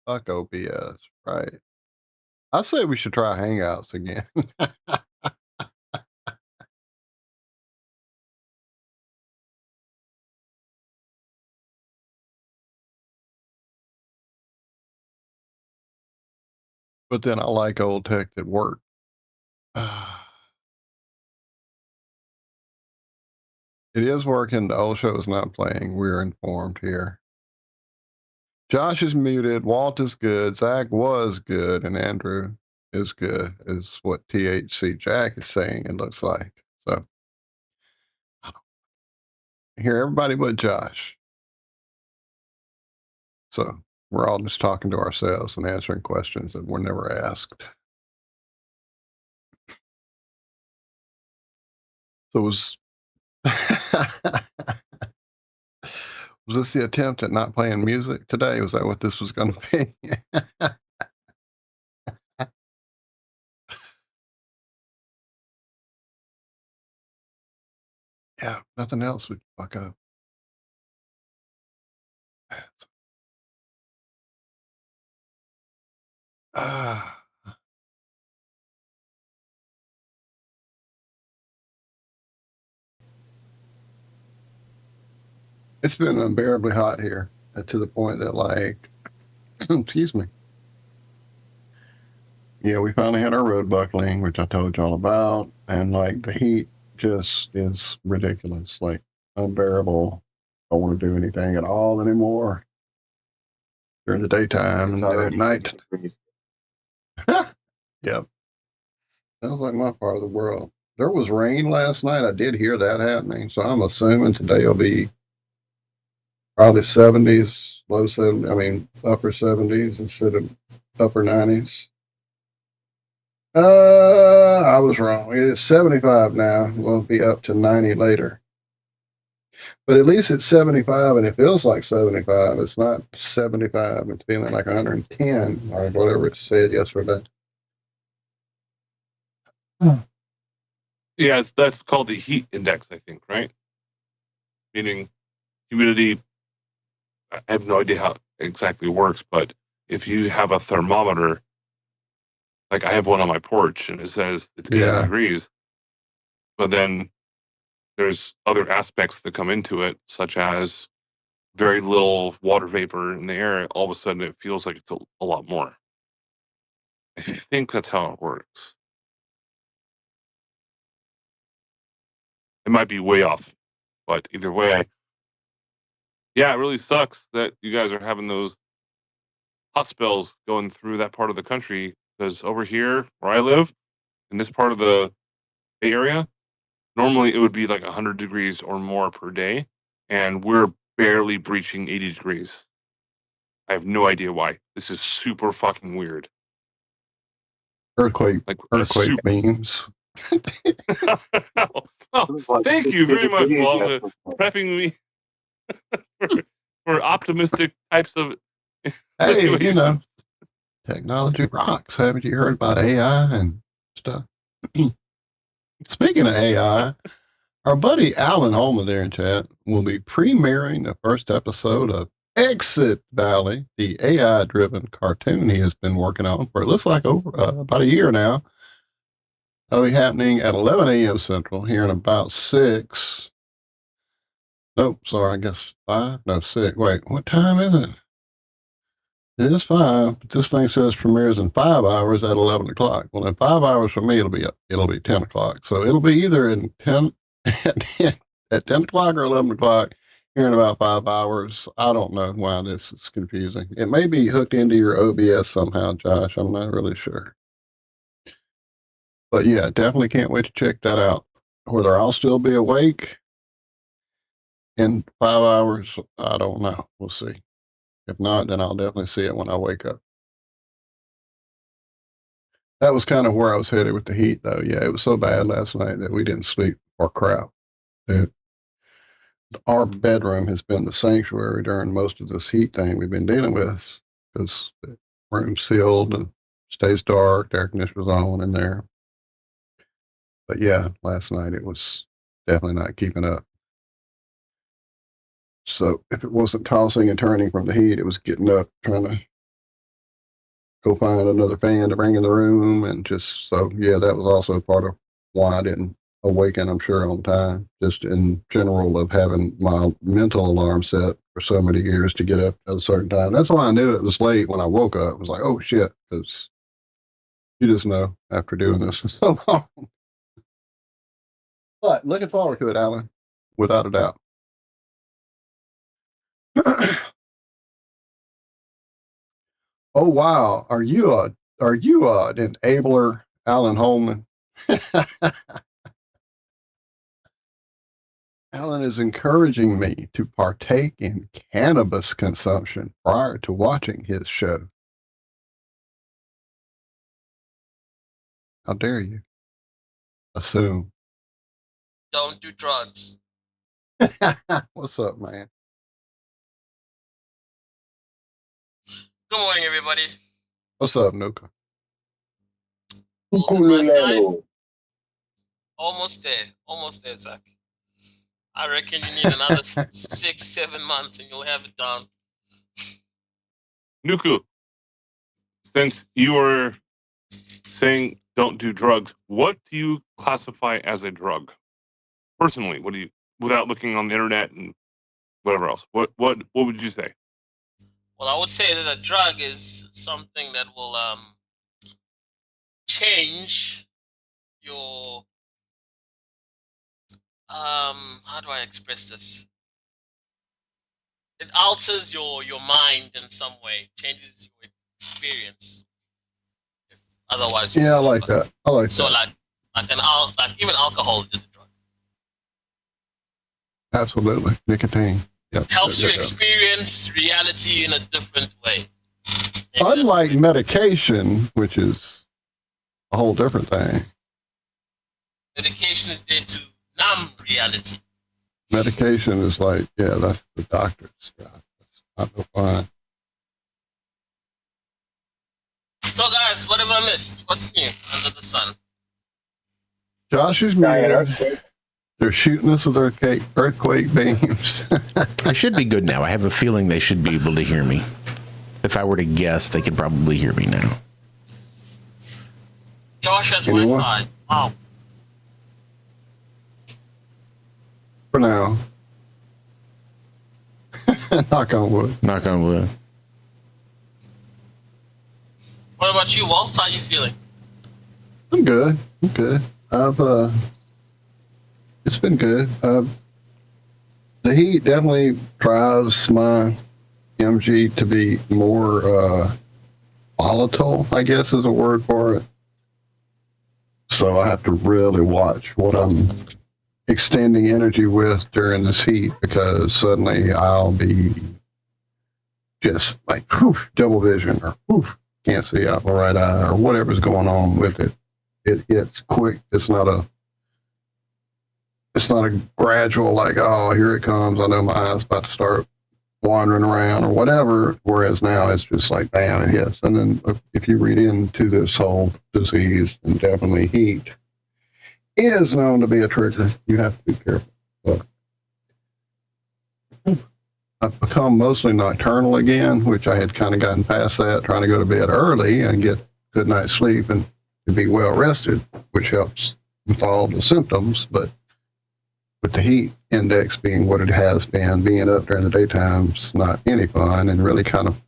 S4: Fuck OBS, right? I say we should try Hangouts again. But then I like old tech that work. It is working. The old show is not playing. We're informed here. Josh is muted. Walt is good. Zack was good. And Andrew is good, is what THC Jack is saying, it looks like. So, I hear everybody but Josh. So, we're all just talking to ourselves and answering questions that were never asked. So, was this the attempt at not playing music today? Was that what this was going to be? Yeah, nothing else would fuck up. It's been unbearably hot here to the point that, like, excuse me. Yeah, we finally had our road buckling, which I told you all about. And, like, the heat just is ridiculous, like, unbearable. I don't want to do anything at all anymore during the daytime and at night. Yep. Sounds like my part of the world. There was rain last night. I did hear that happening. So I'm assuming today will be probably 70s, low 70s, I mean, upper 70s instead of upper 90s. I was wrong. It is 75 now. We'll be up to 90 later. But at least it's 75 and it feels like 75. It's not 75. It's feeling like 110 or whatever it said yesterday.
S5: Yeah, that's called the heat index, I think, right? Meaning humidity. I have no idea how it exactly works, but if you have a thermometer, like I have one on my porch and it says it's 80 degrees, but then there's other aspects that come into it, such as very little water vapor in the air. All of a sudden, it feels like it's a lot more. I think that's how it works. It might be way off, but either way, yeah, it really sucks that you guys are having those hot spells going through that part of the country, because over here where I live, in this part of the Bay Area, normally it would be like 100 degrees or more per day, and we're barely breaching 80 degrees. I have no idea why. This is super fucking weird.
S4: Earthquake memes.
S5: Oh, thank you very much, Walt, for prepping me for optimistic types of
S4: Hey, you know, technology rocks. Haven't you heard about AI and stuff? Speaking of AI, our buddy Alan Holman there in chat will be premiering the first episode of Exit Valley, the AI-driven cartoon he has been working on for, it looks like, over about a year now. That'll be happening at 11 a.m. Central here in about 6. Nope, sorry, I guess 5? No, 6. Wait, what time is it? It is 5, but this thing says premieres in 5 hours at 11 o'clock. Well, in 5 hours for me, it'll be 10 o'clock. So it'll be either at 10 o'clock or 11 o'clock here in about 5 hours. I don't know why this is confusing. It may be hooked into your OBS somehow, Josh. I'm not really sure. But yeah, definitely can't wait to check that out. Whether I'll still be awake in 5 hours, I don't know. We'll see. If not, then I'll definitely see it when I wake up. That was kind of where I was headed with the heat, though. Yeah, it was so bad last night that we didn't sleep or crap. Our bedroom has been the sanctuary during most of this heat thing we've been dealing with, because the room's sealed and stays dark, the air conditioner's on in there. But yeah, last night it was definitely not keeping up. So if it wasn't tossing and turning from the heat, it was getting up, trying to go find another fan to bring in the room. And just, so yeah, that was also part of why I didn't awaken, I'm sure, on time, just in general of having my mental alarm set for so many years to get up at a certain time. That's why I knew it was late when I woke up. It was like, oh shit, because you just know after doing this for so long. But looking forward to it, Alan, without a doubt. Oh wow, are you an enabler, Alan Holman? Alan is encouraging me to partake in cannabis consumption prior to watching his show. How dare you assume?
S8: Don't do drugs.
S4: What's up, man?
S8: Good morning, everybody.
S4: What's up, Nuka?
S8: Almost there, Zack. I reckon you need another 6-7 months and you'll have it done.
S5: Nuku, since you were saying don't do drugs, what do you classify as a drug? Personally, what do you, without looking on the internet and whatever else, what would you say?
S8: Well, I would say that a drug is something that will change your how do I express this? It alters your mind in some way, changes your experience. Otherwise,
S4: yeah, I like that. I like
S8: so
S4: that.
S8: like even alcohol is a drug.
S4: Absolutely, nicotine. Yep.
S8: Helps you experience reality in a different way.
S4: Unlike medication, which is a whole different thing.
S8: Medication is there to numb reality.
S4: medication is like, yeah, that's the doctor's job. That's not no fun.
S8: So, guys, what have I missed? What's new under the sun?
S4: Josh is muted. They're shooting us with earthquake beams.
S1: I should be good now. I have a feeling they should be able to hear me. If I were to guess, they could probably hear me now.
S8: Josh has Wi-Fi. Wow.
S4: For now. Knock on wood.
S1: Knock on wood.
S8: What about you, Walt? How are you feeling?
S4: I'm good. It's been good. The heat definitely drives my MG to be more volatile, I guess is a word for it. So I have to really watch what I'm extending energy with during this heat, because suddenly I'll be just like double vision, or can't see out my right eye, or whatever's going on with it. It's quick. It's not a gradual, like, oh, here it comes, I know my eye's about to start wandering around or whatever, whereas now it's just like, bam, it hits. And then if you read into this whole disease, and definitely heat is known to be a trigger, you have to be careful. But I've become mostly nocturnal again, which I had kind of gotten past that, trying to go to bed early and get good night's sleep and to be well rested, which helps with all the symptoms. But with the heat index being what it has been, being up during the daytime's not any fun, and really kind of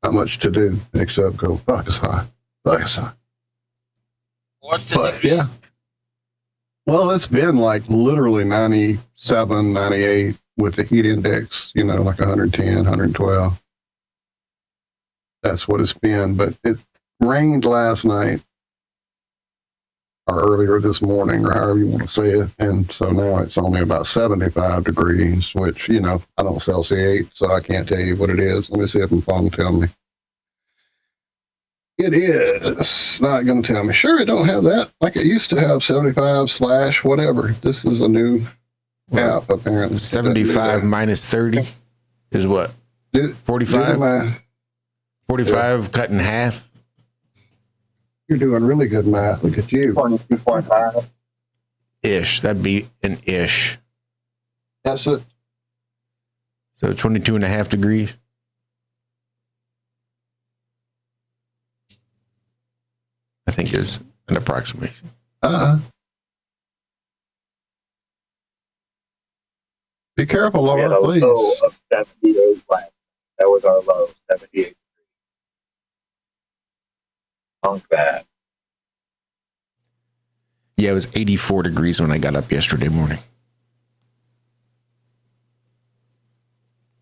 S4: not much to do except go, fuck, it's hot.
S8: What's the degrees?
S4: Yeah. Well, it's been like literally 97, 98 with the heat index, like 110, 112. That's what it's been. But it rained last night, or earlier this morning, or however you want to say it. And so now it's only about 75 degrees, which, I don't Celsius, so I can't tell you what it is. Let me see if my phone will tell me. It is not going to tell me. Sure, it don't have that like it used to have, 75/ whatever. This is a new app, apparently.
S1: 75 minus 30 is what? 45? 45 cut in half?
S4: You're doing really good math. Look at you.
S3: 22.5.
S1: Ish. That'd be an ish.
S4: That's it.
S1: So 22 and a half degrees. I think is an approximation.
S4: Be careful, Laura, please.
S3: Low of 78 last. That was our low, 78 degrees. Punk that.
S1: Yeah, it was 84 degrees when I got up yesterday morning.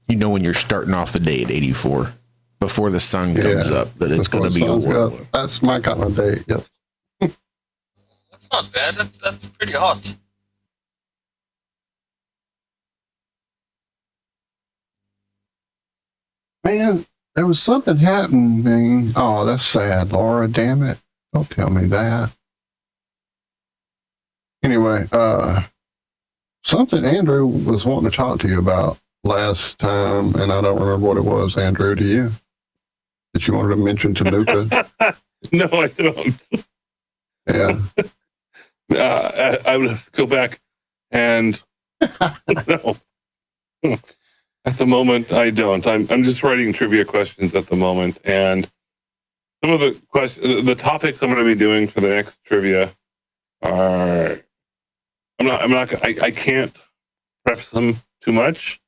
S1: When you're starting off the day at 84 before the sun comes up, that it's going to be a whirlwind.
S4: That's my kind of day. Yep.
S8: That's not bad. That's pretty hot.
S4: Man, there was something happening. Oh, that's sad, Laura. Damn it. Don't tell me that. Anyway, something Andrew was wanting to talk to you about last time, and I don't remember what it was. Andrew, do you? That you wanted to mention to Luca?
S5: No, I don't.
S4: Yeah.
S5: I would have to go back and no. At the moment, I don't. I'm just writing trivia questions at the moment, and some of the topics I'm going to be doing for the next trivia are I can't preface them too much,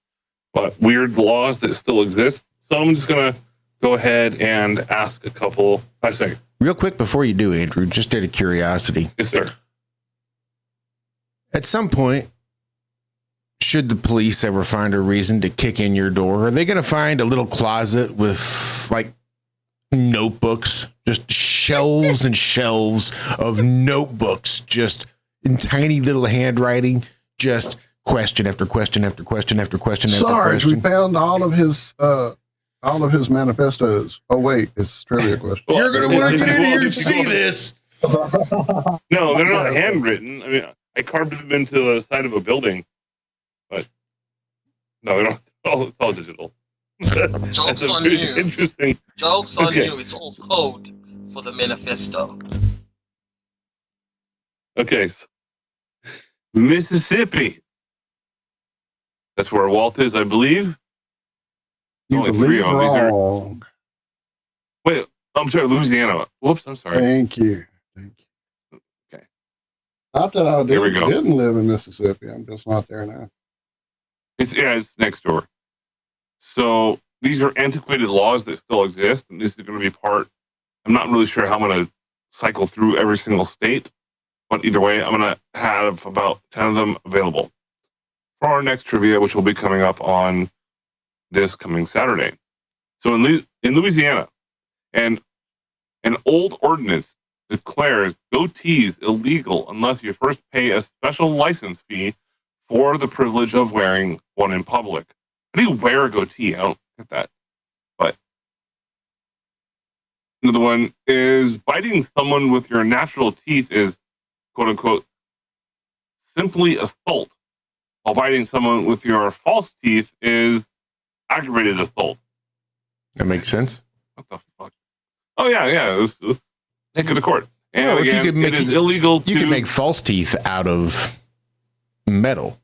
S5: but weird laws that still exist. So I'm just going to go ahead and ask a couple. I say
S1: real quick before you do, Andrew, just out of curiosity.
S5: Yes, sir.
S1: At some point, should the police ever find a reason to kick in your door, are they going to find a little closet with like notebooks, just shelves and shelves of notebooks, just in tiny little handwriting, just question after question after question after question after
S4: Sarge,
S1: question?
S4: we found all of his manifestos. Oh wait, it's trivia question.
S1: You're going to want to get in here and see this.
S5: No, they're not handwritten. I mean, I carved them into the side of a building. but no, they're not. It's all digital.
S8: Joke's on you.
S5: Interesting.
S8: Joke's on you. It's all code for the manifesto.
S5: Okay. Mississippi. That's where Walt is, I believe.
S4: You
S5: Only
S4: believe
S5: 3 of them.
S4: wrong.
S5: Wait, I'm sorry, Louisiana. Whoops, I'm sorry.
S4: Thank you.
S5: Okay.
S4: Not that I
S5: Here we go.
S4: didn't live in Mississippi. I'm just not there now.
S5: It's next door. So these are antiquated laws that still exist, and this is going to be part. I'm not really sure how I'm going to cycle through every single state, but either way, I'm going to have about 10 of them available for our next trivia, which will be coming up on this coming Saturday. So in Louisiana, an old ordinance declares goatees illegal unless you first pay a special license fee for the privilege of wearing one in public. How do you wear a goatee? I don't get that. But another one is biting someone with your natural teeth is, quote unquote, simply assault, while biting someone with your false teeth is aggravated assault.
S1: That makes sense.
S5: What the fuck? Oh, yeah. Take it to court. And
S1: well,
S5: again, it is illegal to...
S1: You can make false teeth out of metal.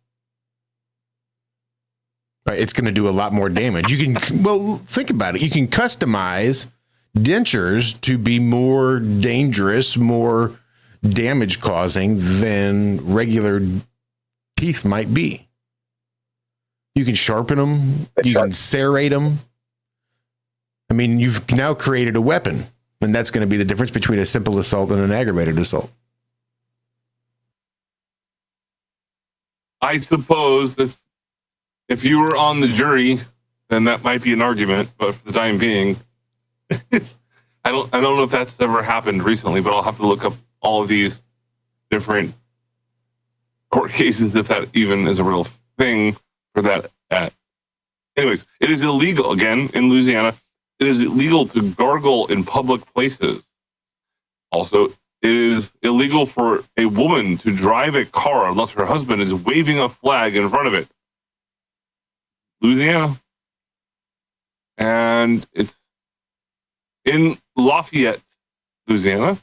S1: Right, it's going to do a lot more damage. You can, well, think about it. You can customize dentures to be more dangerous, more damage causing than regular teeth might be. You can sharpen them. You can serrate them. I mean, you've now created a weapon, and that's going to be the difference between a simple assault and an aggravated assault.
S5: I suppose if you were on the jury, then that might be an argument. But for the time being, I don't know if that's ever happened recently. But I'll have to look up all of these different court cases if that even is a real thing for that. Anyways, it is illegal again in Louisiana. It is illegal to gargle in public places. Also, it is illegal for a woman to drive a car unless her husband is waving a flag in front of it. Louisiana. And it's in Lafayette, Louisiana.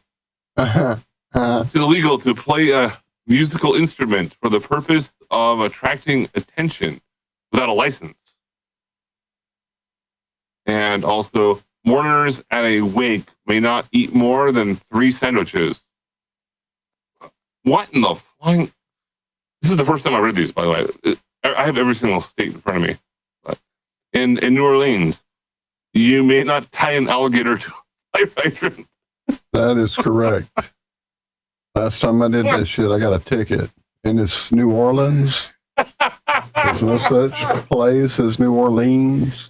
S5: It's illegal to play a musical instrument for the purpose of attracting attention without a license. And also, mourners at a wake may not eat more than 3 sandwiches. What in the flying... This is the first time I read these, by the way. I have every single state in front of me. But in New Orleans, you may not tie an alligator to a fire hydrant.
S4: That is correct. Last time I did that shit, I got a ticket. And it's New Orleans. There's no such place as New Orleans.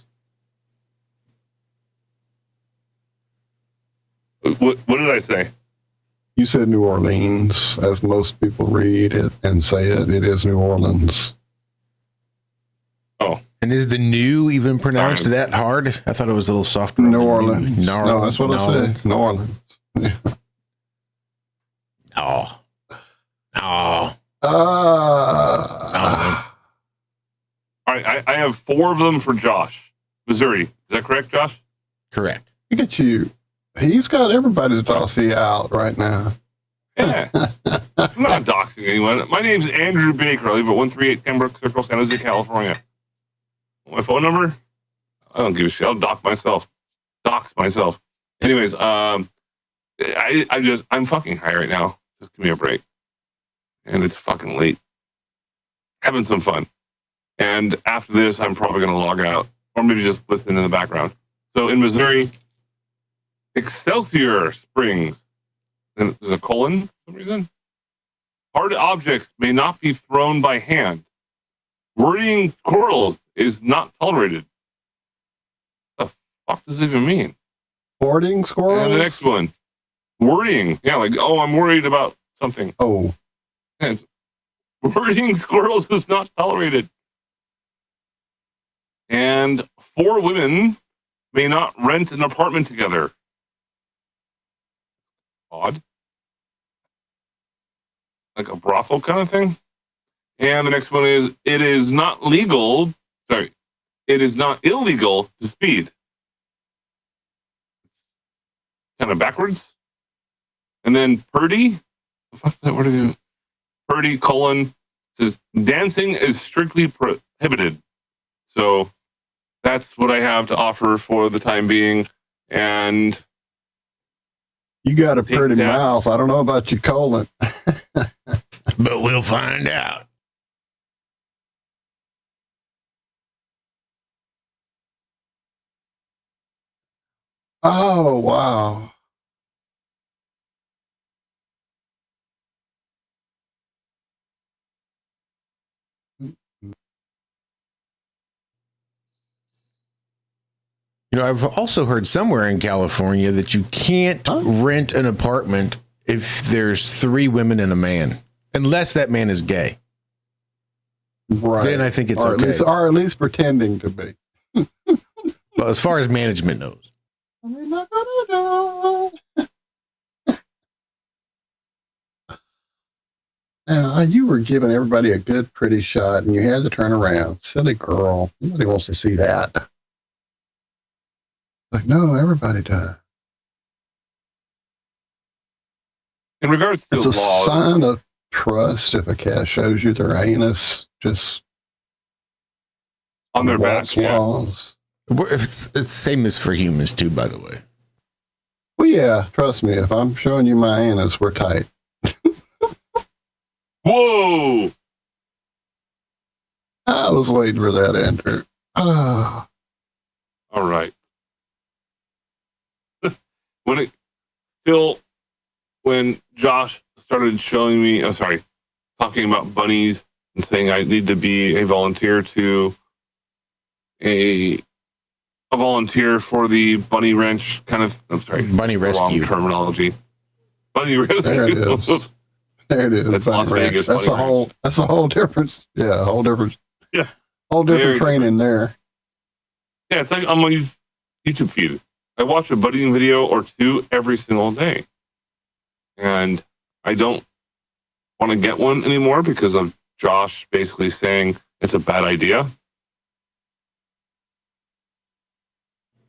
S5: What did I say?
S4: You said New Orleans, as most people read it and say it. It is New Orleans.
S5: Oh.
S1: And is the new even pronounced that hard? I thought it was a little softer.
S4: New Orleans.
S1: No,
S4: that's what I said. New Orleans. Yeah.
S1: Oh.
S5: All right, I have 4 of them for Josh. Missouri. Is that correct, Josh?
S1: Correct.
S4: Look at you. He's got everybody's dossier out right now.
S5: Yeah. I'm not doxing anyone. My name's Andrew Baker. I live at 138 Pembroke Circle, San Jose, California. My phone number? I don't give a shit. I'll dox myself. Anyways, I'm fucking high right now. Just give me a break. And it's fucking late. Having some fun. And after this, I'm probably going to log out. Or maybe just listen in the background. So in Missouri, Excelsior Springs, and there's a colon for some reason. Hard objects may not be thrown by hand. Worrying squirrels is not tolerated. What the fuck does it even mean?
S4: Hoarding squirrels?
S5: And the next one. Worrying. Yeah, like, oh, I'm worried about something.
S4: Oh.
S5: And worrying squirrels is not tolerated. And 4 women may not rent an apartment together. Odd. Like a brothel kind of thing. And the next one is, it is not illegal to speed. Kind of backwards. And then Purdy, Purdy, says, dancing is strictly prohibited. So that's what I have to offer for the time being. And
S4: you got a pretty mouth. I don't know about your colon.
S1: But we'll find out.
S4: Oh, wow.
S9: You know, I've also heard somewhere in California that you can't rent an apartment if there's 3 women and a man, unless that man is gay.
S4: Right.
S9: Then I think it's
S4: or
S9: okay.
S4: Or at least pretending to be.
S9: Well, as far as management knows.
S4: Now, you were giving everybody a good, pretty shot, and you had to turn around. Silly girl. Nobody wants to see that. Like, no, everybody does.
S5: in regards to
S4: It's a
S5: laws,
S4: sign of trust if a cat shows you their anus just
S5: on their back,
S4: laws.
S9: It's the same as for humans, too, by the way.
S4: Well, yeah, trust me. If I'm showing you my anus, we're tight.
S5: Whoa!
S4: I was waiting for that, Andrew. Oh.
S5: All right. When Josh started showing me, talking about bunnies and saying I need to be a volunteer to a volunteer for the bunny ranch kind of,
S9: bunny rescue.
S5: Wrong terminology. Bunny rescue.
S4: There it is. There it is.
S5: That's Las Vegas.
S4: That's a whole. That's a whole difference. Yeah, a whole different.
S5: Yeah.
S4: Whole different training there.
S5: Yeah, it's like on my YouTube feed. I watch a bunnying video or 2 every single day, and I don't want to get one anymore because of Josh basically saying it's a bad idea.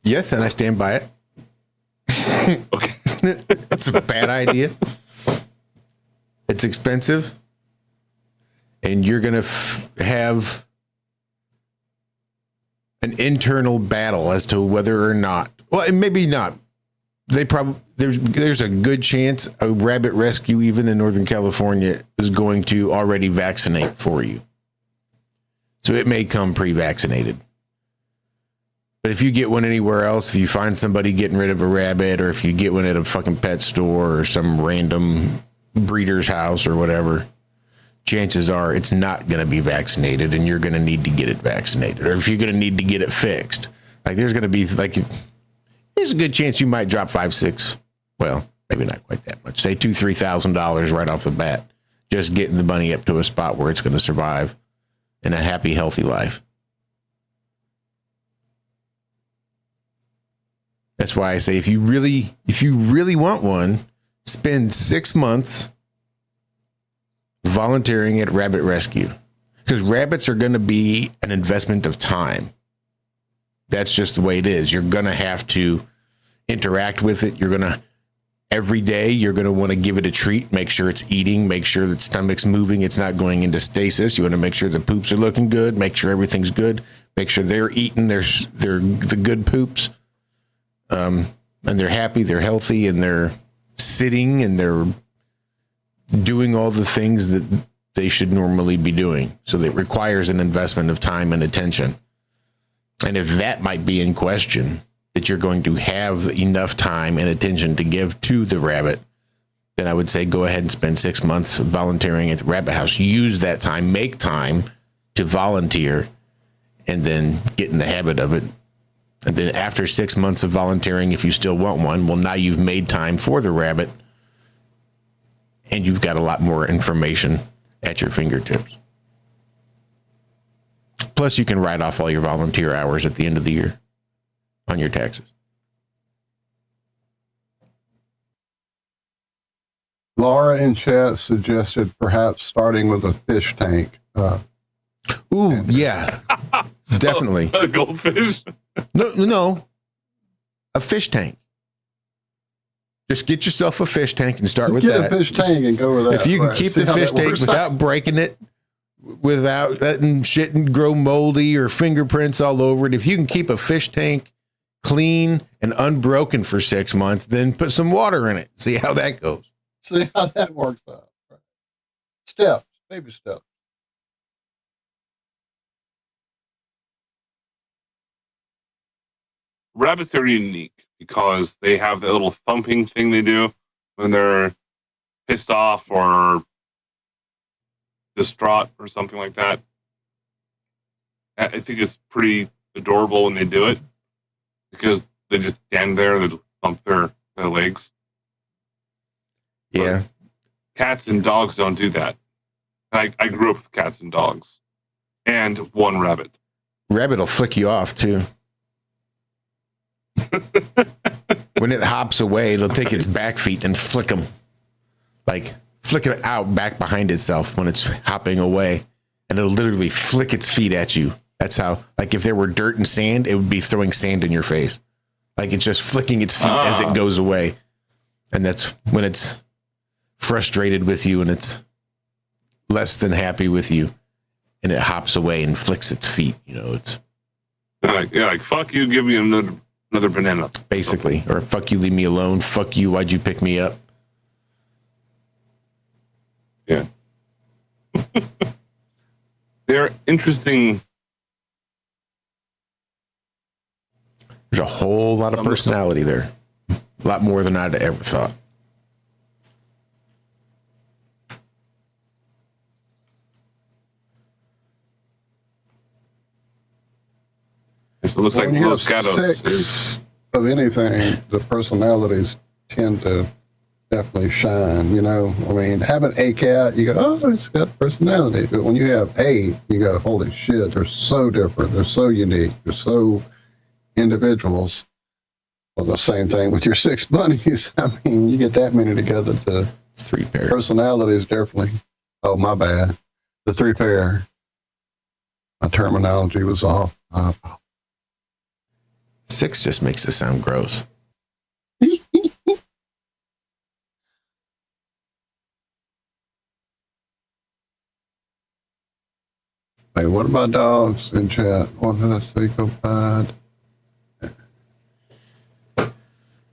S9: Yes, and I stand by it.
S5: Okay.
S9: It's a bad idea. It's expensive. And you're going to have an internal battle as to whether or not, well, maybe not. There's a good chance a rabbit rescue, even in Northern California, is going to already vaccinate for you. So it may come pre-vaccinated. But if you get one anywhere else, if you find somebody getting rid of a rabbit, or if you get one at a fucking pet store or some random breeder's house or whatever, chances are it's not going to be vaccinated, and you're going to need to get it vaccinated. Or if you're going to need to get it fixed, like there's going to be there's a good chance you might drop $5,000, $6,000, well, maybe not quite that much, say $2,000-$3,000 right off the bat, just getting the bunny up to a spot where it's going to survive in a happy, healthy life. That's why I say if you really want one, spend 6 months volunteering at Rabbit Rescue, because rabbits are going to be an investment of time. That's just the way it is. You're going to have to interact with it. Every day, you're going to want to give it a treat, make sure it's eating, make sure that stomach's moving, it's not going into stasis. You want to make sure the poops are looking good, make sure everything's good, make sure they're eating they're the good poops. And they're happy, they're healthy, and they're sitting, and they're doing all the things that they should normally be doing. So that requires an investment of time and attention. And if that might be in question, that you're going to have enough time and attention to give to the rabbit, then I would say go ahead and spend 6 months volunteering at the rabbit house. Use that time, make time to volunteer, and then get in the habit of it. And then after 6 months of volunteering, if you still want one, well, now you've made time for the rabbit, and you've got a lot more information at your fingertips. Plus, you can write off all your volunteer hours at the end of the year on your taxes.
S4: Laura in chat suggested perhaps starting with a fish tank.
S9: Ooh, yeah, definitely.
S5: A goldfish?
S9: No, a fish tank. Just get yourself a fish tank and start with
S4: Get
S9: that.
S4: a fish tank and go with that.
S9: If you can keep the fish tank without breaking it, without letting shit and grow moldy or fingerprints all over it, if you can keep a fish tank clean and unbroken for 6 months, then put some water in it. See how that goes.
S4: See how that works out. Steps, baby steps.
S5: Rabbits are unique because they have that little thumping thing they do when they're pissed off or distraught or something like that. I think it's pretty adorable when they do it because they just stand there and they thump their legs.
S9: Yeah.
S5: But cats and dogs don't do that. I grew up with cats and dogs and one rabbit.
S9: Rabbit will flick you off too. When it hops away, it'll take its back feet and flick them. Like flick it out back behind itself when it's hopping away. And it'll literally flick its feet at you. That's how, like if there were dirt and sand, it would be throwing sand in your face. Like it's just flicking its feet as it goes away. And that's when it's frustrated with you and it's less than happy with you. And it hops away and flicks its feet. You know, it's
S5: like fuck you, give me another banana.
S9: Basically. Or fuck you, leave me alone. Fuck you, why'd you pick me up?
S5: Yeah. They're interesting.
S9: There's a whole lot of personality there. A lot more than I'd ever thought.
S5: It looks like Los Gatos
S4: of anything, the personalities tend to definitely shine, you know. I mean, having a cat, you go, oh, it's got personality. But when you have you go, holy shit, they're so different. They're so unique. They're so individuals. Well, the same thing with your 6 bunnies. I mean, you get that many together to
S9: 3 pair.
S4: Personalities definitely. Oh, my bad. The 3 pair. My terminology was off.
S9: 6 just makes it sound gross.
S4: Hey, what about dogs in chat? What did I say? Go bad.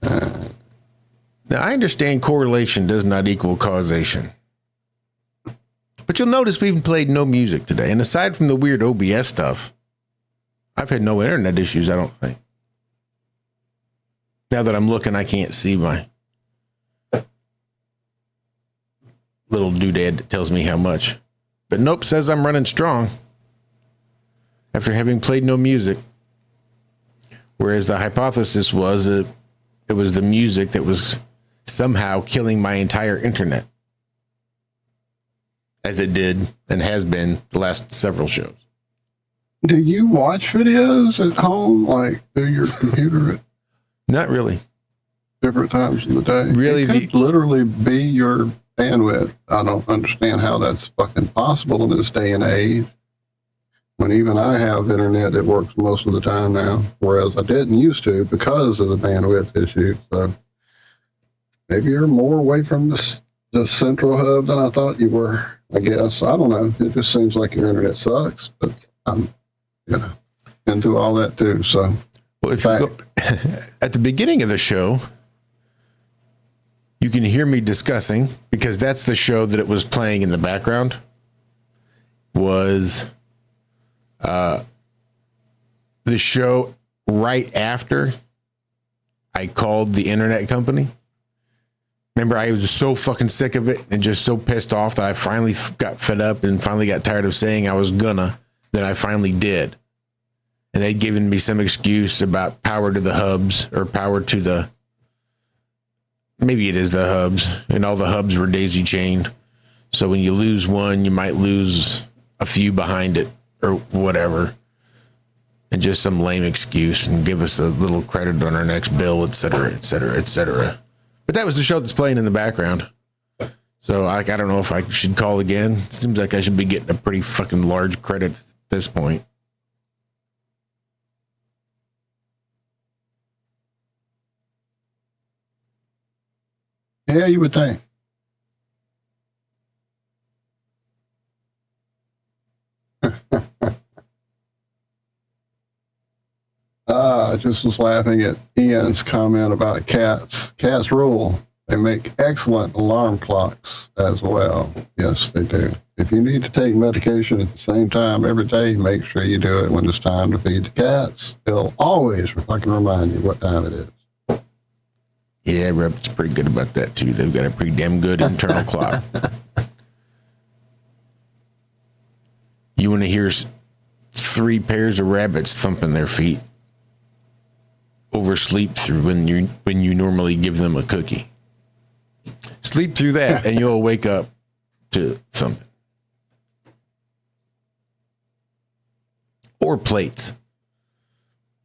S9: Now, I understand correlation does not equal causation. But you'll notice we even played no music today. And aside from the weird OBS stuff, I've had no internet issues, I don't think. Now that I'm looking, I can't see my little doodad that tells me how much. But nope, says I'm running strong after having played no music. Whereas the hypothesis was that it was the music that was somehow killing my entire internet. As it did and has been the last several shows.
S4: Do you watch videos at home, like through your computer at
S9: Not really.
S4: different times of the day?
S9: Really,
S4: It could literally be your bandwidth. I don't understand how that's fucking possible in this day and age. When even I have internet that works most of the time now, whereas I didn't used to because of the bandwidth issue. So maybe you're more away from the central hub than I thought you were, I guess. I don't know. It just seems like your internet sucks, but I'm, into all that too. So,
S9: well, if you go, at the beginning of the show, you can hear me discussing, because that's the show that it was playing in the background, was the show right after I called the internet company. Remember, I was so fucking sick of it and just so pissed off that I finally got fed up and finally got tired of saying I was gonna. Then I finally did. And they'd given me some excuse about power to the hubs or power to the, maybe it is the hubs, and all the hubs were daisy chained. So when you lose one, you might lose a few behind it or whatever. And just some lame excuse and give us a little credit on our next bill, et cetera, et cetera, et cetera. But that was the show that's playing in the background. So I don't know if I should call again. It seems like I should be getting a pretty fucking large credit at this point.
S4: Yeah, you would think. I just was laughing at Ian's comment about cats. Cats rule. They make excellent alarm clocks as well. Yes, they do. If you need to take medication at the same time every day, make sure you do it when it's time to feed the cats. They'll always fucking remind you what time it is.
S9: Yeah, Rabbit's pretty good about that too. They've got a pretty damn good internal clock. You want to hear 3 pairs of rabbits thumping their feet over sleep through when you normally give them a cookie. Sleep through that and you'll wake up to thumping. Or plates.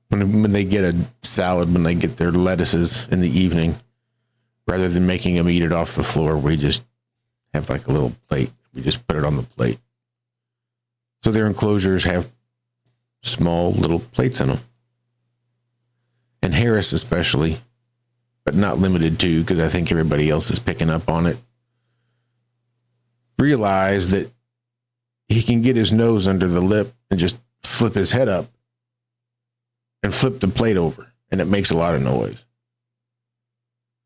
S9: When they get a salad, when they get their lettuces in the evening, rather than making them eat it off the floor, we just have like a little plate. We just put it on the plate. So their enclosures have small little plates in them. And Harris especially, but not limited to, because I think everybody else is picking up on it, realize that he can get his nose under the lip and just flip his head up and flip the plate over, and it makes a lot of noise.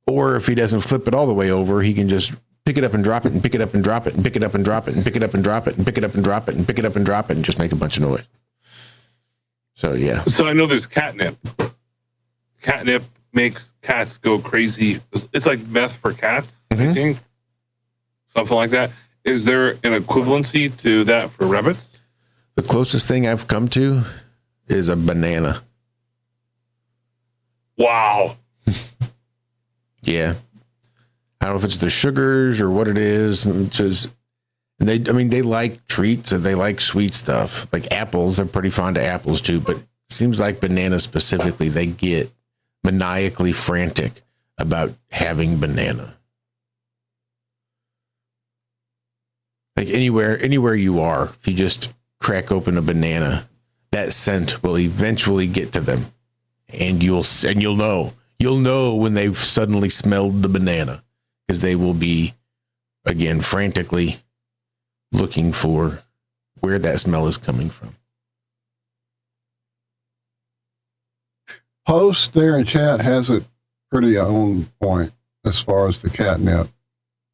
S9: Or if he doesn't flip it all the way over, he can just pick it up and drop it and pick it up and drop it and pick it up and drop it and pick it up and drop it and pick it up and drop it and pick it up and drop it and just make a bunch of noise. So, yeah.
S5: So I know there's catnip. Catnip makes cats go crazy. It's like meth for cats, I think. Something like that. Is there an equivalency to that for rabbits?
S9: The closest thing I've come to is a banana.
S5: Wow.
S9: Yeah. I don't know if it's the sugars or what it is. They like treats and they like sweet stuff. Like apples, they're pretty fond of apples too, but it seems like bananas specifically, they get maniacally frantic about having banana. Like anywhere you are, if you just crack open a banana, that scent will eventually get to them. And you'll know when they've suddenly smelled the banana, because they will be, again, frantically looking for where that smell is coming from.
S4: Post there in chat has it pretty on point as far as the catnip.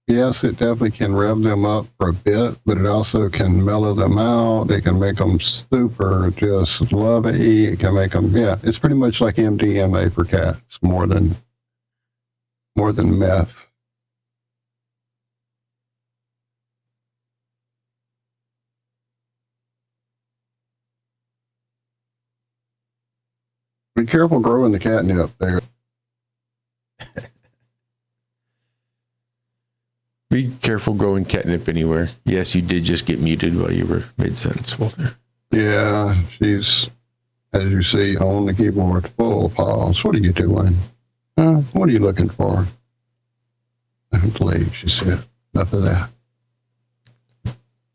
S4: Yes, it definitely can rev them up for a bit, but it also can mellow them out. It can make them super just lovey. It can make them, it's pretty much like MDMA for cats, more than meth. Be careful growing the catnip there.
S9: Be careful growing catnip anywhere. Yes, you did just get muted while you were mid-sentence, Walter.
S4: Yeah, she's, as you see, on the keyboard, full pause. What are you doing? What are you looking for? I don't believe she said. Enough of that.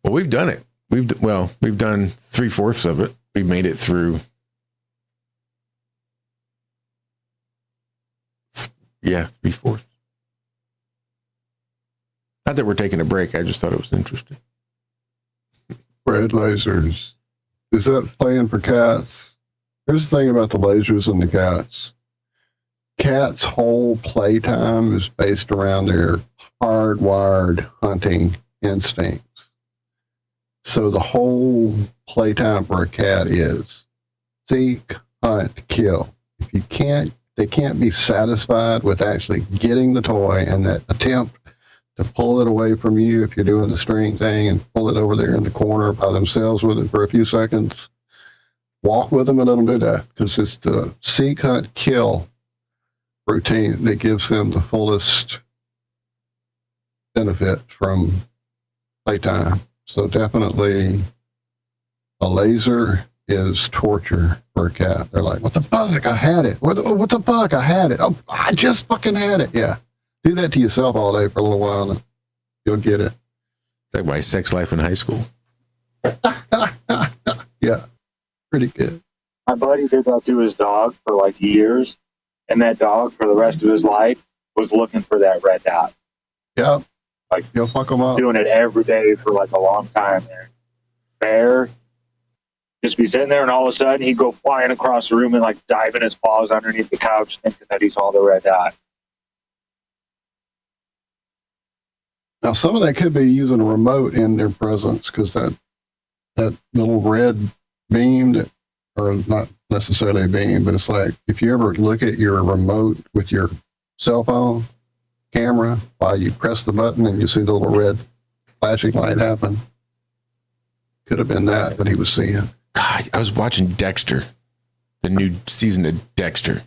S9: Well, we've done it. We've done 3/4 of it. We've made it through. Yeah, 3/4. Not that we're taking a break. I just thought it was interesting.
S4: Red lasers. Is that playing for cats? Here's the thing about the lasers and the cats. Cats' whole playtime is based around their hardwired hunting instincts. So the whole playtime for a cat is seek, hunt, kill. If they can't be satisfied with actually getting the toy and that attempt to pull it away from you if you're doing the string thing and pull it over there in the corner by themselves with it for a few seconds. Walk with them and let them do that, because it's the seek, hunt, kill routine that gives them the fullest benefit from playtime. So definitely a laser is torture for a cat. They're like, what the fuck? I had it. What the fuck? I had it. Oh, I just fucking had it. Yeah. Do that to yourself all day for a little while. And you'll get it.
S9: It's like my sex life in high school.
S4: Yeah, pretty good.
S3: My buddy did that to his dog for like years, and that dog for the rest of his life was looking for that red dot.
S4: Yeah,
S3: like
S4: you'll fuck them up.
S3: Doing it every day for like a long time. There, bear just be sitting there, and all of a sudden he'd go flying across the room and like diving his paws underneath the couch, thinking that he saw the red dot.
S4: Now, some of that could be using a remote in their presence, because that little red beam, or not necessarily a beam, but it's like if you ever look at your remote with your cell phone camera, while you press the button and you see the little red flashing light happen, could have been that he was seeing.
S9: God, I was watching Dexter, the new season of Dexter,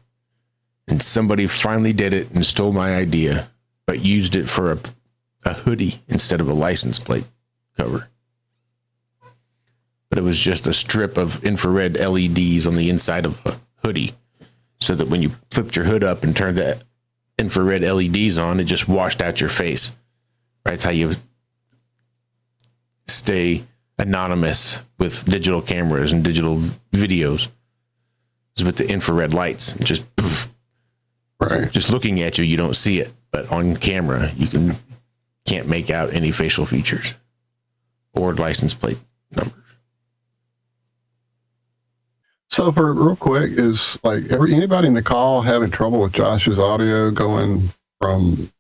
S9: and somebody finally did it and stole my idea, but used it for a hoodie instead of a license plate cover. But it was just a strip of infrared LEDs on the inside of a hoodie, so that when you flipped your hood up and turned the infrared LEDs on, it just washed out your face. Right? That's how you stay anonymous with digital cameras and digital videos, is with the infrared lights. Just poof.
S4: Right.
S9: Just looking at you, you don't see it, but on camera, you can't make out any facial features or license plate numbers.
S4: So, for real quick, is like anybody in the call having trouble with Josh's audio going from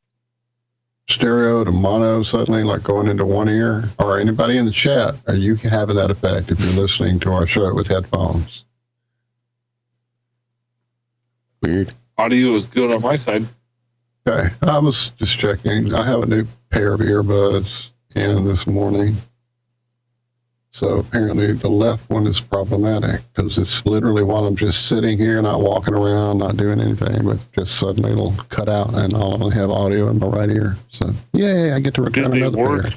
S4: stereo to mono suddenly, like going into one ear? Or anybody in the chat, are you having that effect if you're listening to our show with headphones?
S9: Weird.
S5: Audio is good on my side.
S4: Okay, I was just checking. I have a new pair of earbuds in this morning. So apparently the left one is problematic, because it's literally while I'm just sitting here, not walking around, not doing anything, but just suddenly it'll cut out and I'll only have audio in my right ear. So yay, I get to return another pair.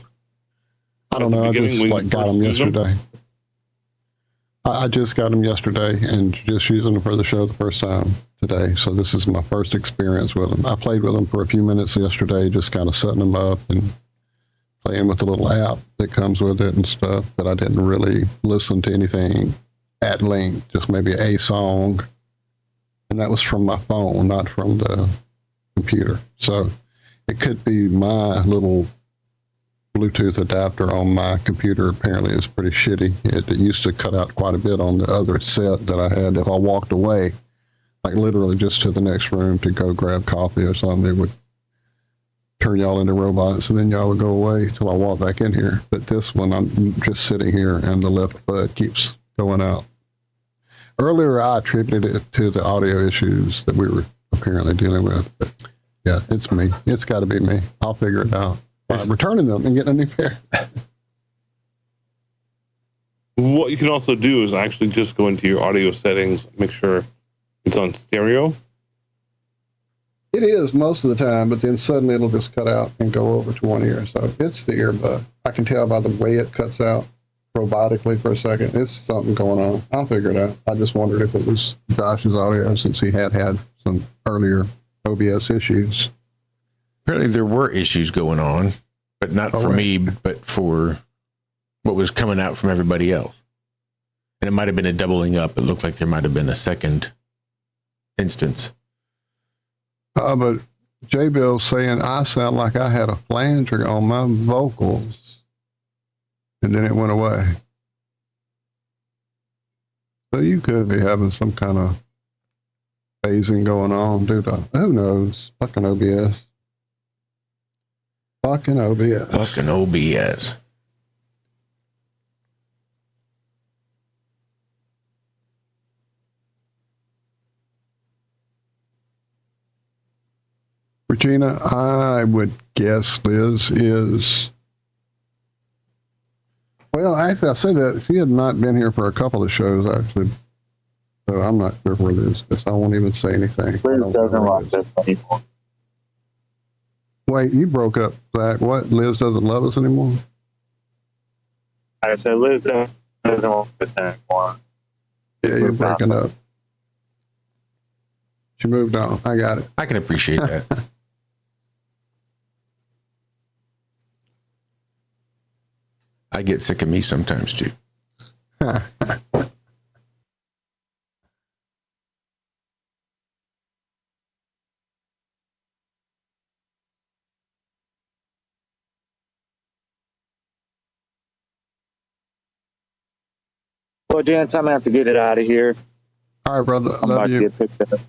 S4: I don't know. I just got them yesterday. I just got them yesterday and just using them for the show the first time today. So this is my first experience with them. I played with them for a few minutes yesterday, just kind of setting them up and playing with the little app that comes with it and stuff, but I didn't really listen to anything at length, just maybe a song. And that was from my phone, not from the computer. So it could be my little Bluetooth adapter on my computer apparently is pretty shitty. It used to cut out quite a bit on the other set that I had. If I walked away, like literally just to the next room to go grab coffee or something, it would turn y'all into robots, and then y'all would go away till I walk back in here. But this one, I'm just sitting here, and the left bud keeps going out. Earlier, I attributed it to the audio issues that we were apparently dealing with. But yeah, it's me. It's got to be me. I'll figure it out by returning them and getting a new pair.
S5: What you can also do is actually just go into your audio settings, make sure it's on stereo.
S4: It is most of the time, but then suddenly it'll just cut out and go over to one ear. So it's the earbud. I can tell by the way it cuts out robotically for a second. It's something going on. I'll figure it out. I just wondered if it was Josh's audio, since he had some earlier OBS issues.
S9: Apparently there were issues going on, but not for me, but for what was coming out from everybody else. And it might have been a doubling up. It looked like there might have been a second instance.
S4: But J-Bill's saying I sound like I had a flanger on my vocals, and then it went away. So you could be having some kind of phasing going on, dude. Who knows? Fucking OBS. Fucking OBS.
S9: Fucking OBS.
S4: Regina, I would guess Liz is. Well, actually, I say that she had not been here for a couple of shows, actually. So I'm not sure where Liz is. I won't even say anything.
S3: Liz doesn't watch us anymore.
S4: Wait, you broke up, Zach. What? Liz doesn't love us anymore?
S3: I said Liz doesn't want us anymore.
S4: Yeah, you're breaking up. She moved on. I got it.
S9: I can appreciate that. I get sick of me sometimes too.
S3: Well, gents, I'm gonna have to get it out of here.
S4: All right, brother.
S3: I'm about to get picked up.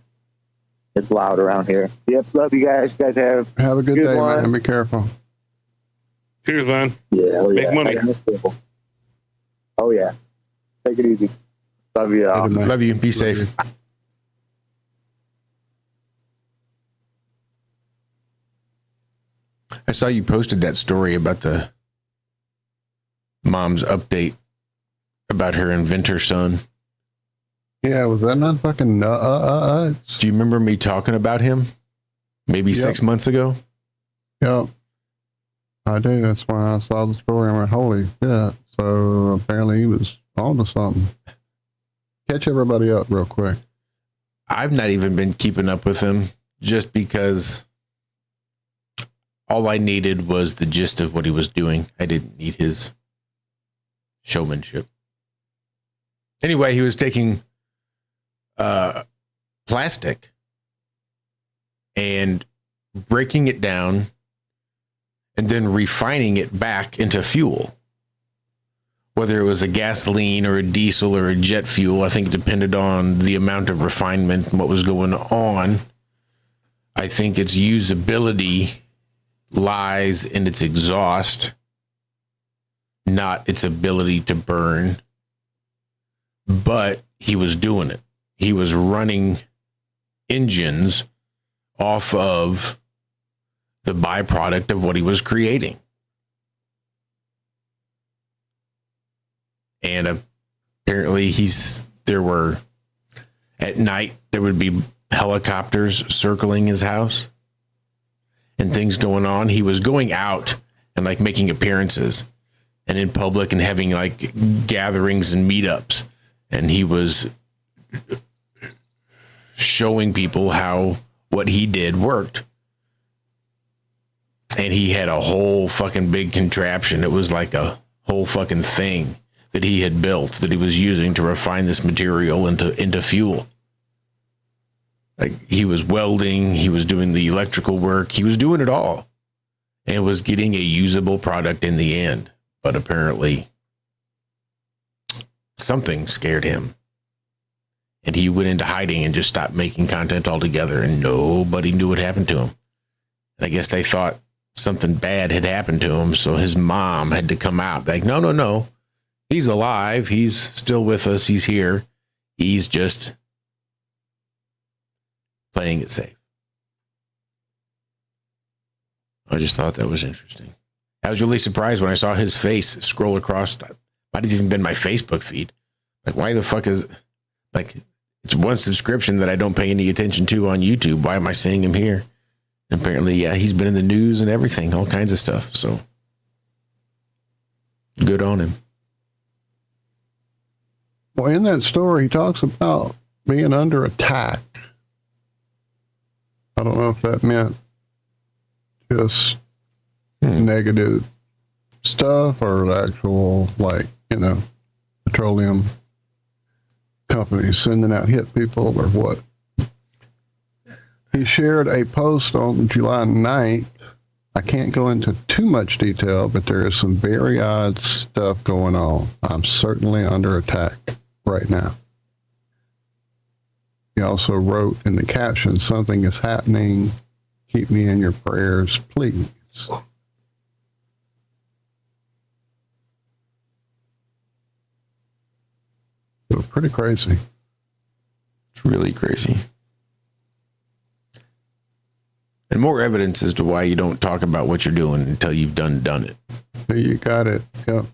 S3: It's loud around here. Yep, love you guys. You guys have
S4: a good day, one. Man. Be careful.
S5: Cheers, man.
S3: Yeah,
S5: Make money.
S3: Oh yeah. Take it easy. Love you all.
S9: Love you. Be safe. I saw you posted that story about the mom's update about her inventor son.
S4: Yeah, was that not fucking nuts?
S9: Do you remember me talking about him? Maybe 6 months ago?
S4: Yep. I do. That's why I saw the story. I went, holy shit. So apparently he was on to something. Catch everybody up real quick.
S9: I've not even been keeping up with him just because all I needed was the gist of what he was doing. I didn't need his showmanship. Anyway, he was taking plastic and breaking it down and then refining it back into fuel. Whether it was a gasoline or a diesel or a jet fuel, I think it depended on the amount of refinement and what was going on. I think its usability lies in its exhaust, not its ability to burn. But he was doing it. He was running engines off of the byproduct of what he was creating. And apparently at night, there would be helicopters circling his house and things going on. He was going out and like making appearances and in public and having like gatherings and meetups. And he was showing people how what he did worked. And he had a whole fucking big contraption. It was like a whole fucking thing that he had built that he was using to refine this material into fuel. Like he was welding, he was doing the electrical work, he was doing it all and was getting a usable product in the end. But apparently something scared him and he went into hiding and just stopped making content altogether and nobody knew what happened to him. And I guess they thought something bad had happened to him. So his mom had to come out like, no. He's alive. He's still with us. He's here. He's just playing it safe. I just thought that was interesting. I was really surprised when I saw his face scroll across. Might have even been my Facebook feed. Like, why the fuck is like, it's one subscription that I don't pay any attention to on YouTube. Why am I seeing him here? And apparently, yeah, he's been in the news and everything, all kinds of stuff. So good on him.
S4: Well, in that story, he talks about being under attack. I don't know if that meant just negative stuff or the actual, like, petroleum companies sending out hit people or what. He shared a post on July 9th. I can't go into too much detail, but there is some very odd stuff going on. I'm certainly under attack right now. He also wrote in the caption, something is happening. Keep me in your prayers, please. So pretty crazy.
S9: It's really crazy. And more evidence as to why you don't talk about what you're doing until you've done it.
S4: So you got it. Yep.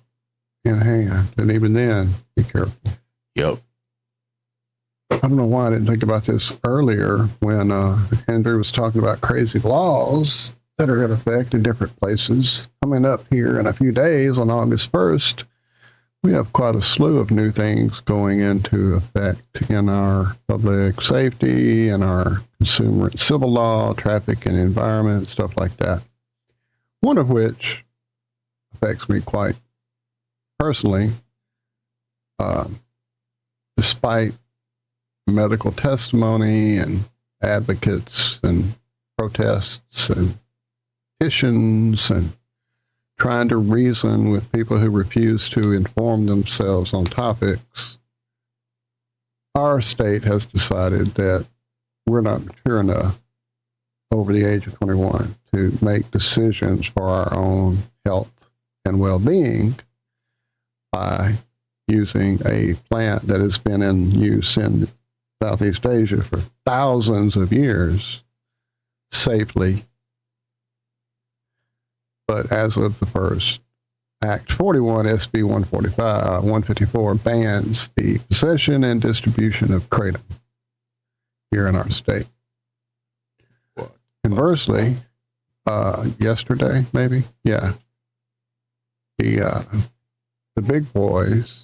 S4: In hand. And even then, be careful.
S9: Yep.
S4: I don't know why I didn't think about this earlier when Andrew was talking about crazy laws that are in effect in different places. Coming up here in a few days on August 1st, we have quite a slew of new things going into effect in our public safety and our consumer civil law, traffic and environment, stuff like that. One of which affects me quite personally, despite medical testimony and advocates and protests and petitions and trying to reason with people who refuse to inform themselves on topics, our state has decided that we're not mature enough over the age of 21 to make decisions for our own health and well-being by using a plant that has been in use in Southeast Asia for thousands of years safely. But as of the first, Act 41, SB 154 bans the possession and distribution of kratom here in our state. Conversely, yesterday, maybe, yeah, the big boys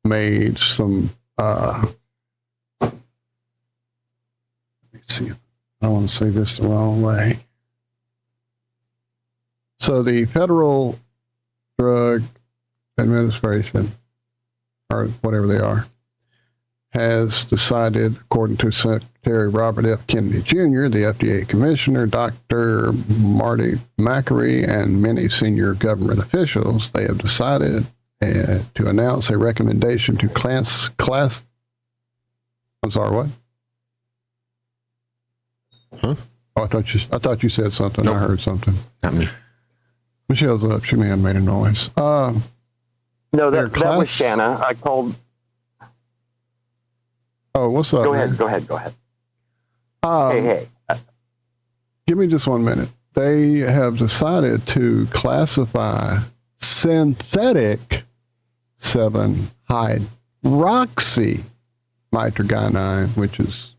S4: made some, let me see, I don't want to say this the wrong way. So the Federal Drug Administration, or whatever they are, has decided, according to Secretary Robert F. Kennedy Jr., the FDA Commissioner, Dr. Marty Makary, and many senior government officials, they have decided to announce a recommendation to class. I'm sorry, what?
S9: Huh?
S4: Oh, I thought you said something.
S9: Nope.
S4: I heard something.
S9: Not me.
S4: Michelle's up. She may have made a noise.
S6: No, that was Shanna. I called.
S4: Oh, what's up?
S6: Go
S4: man?
S6: ahead. Hey.
S4: Give me just 1 minute. They have decided to classify synthetic 7-hydroxynitrogynine, which is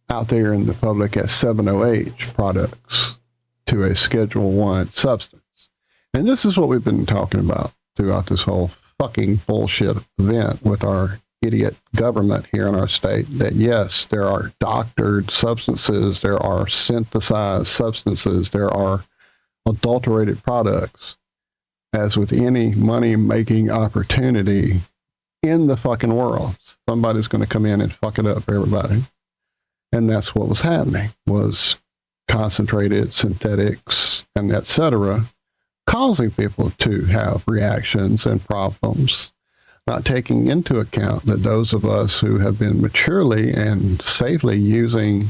S4: out there in the public as 7-OH products, to a Schedule 1 substance. And this is what we've been talking about throughout this whole fucking bullshit event with our idiot government here in our state, that yes, there are doctored substances, there are synthesized substances, there are adulterated products. As with any money-making opportunity in the fucking world, somebody's going to come in and fuck it up for everybody. And that's what was happening, was concentrated synthetics and etc., causing people to have reactions and problems, not taking into account that those of us who have been maturely and safely using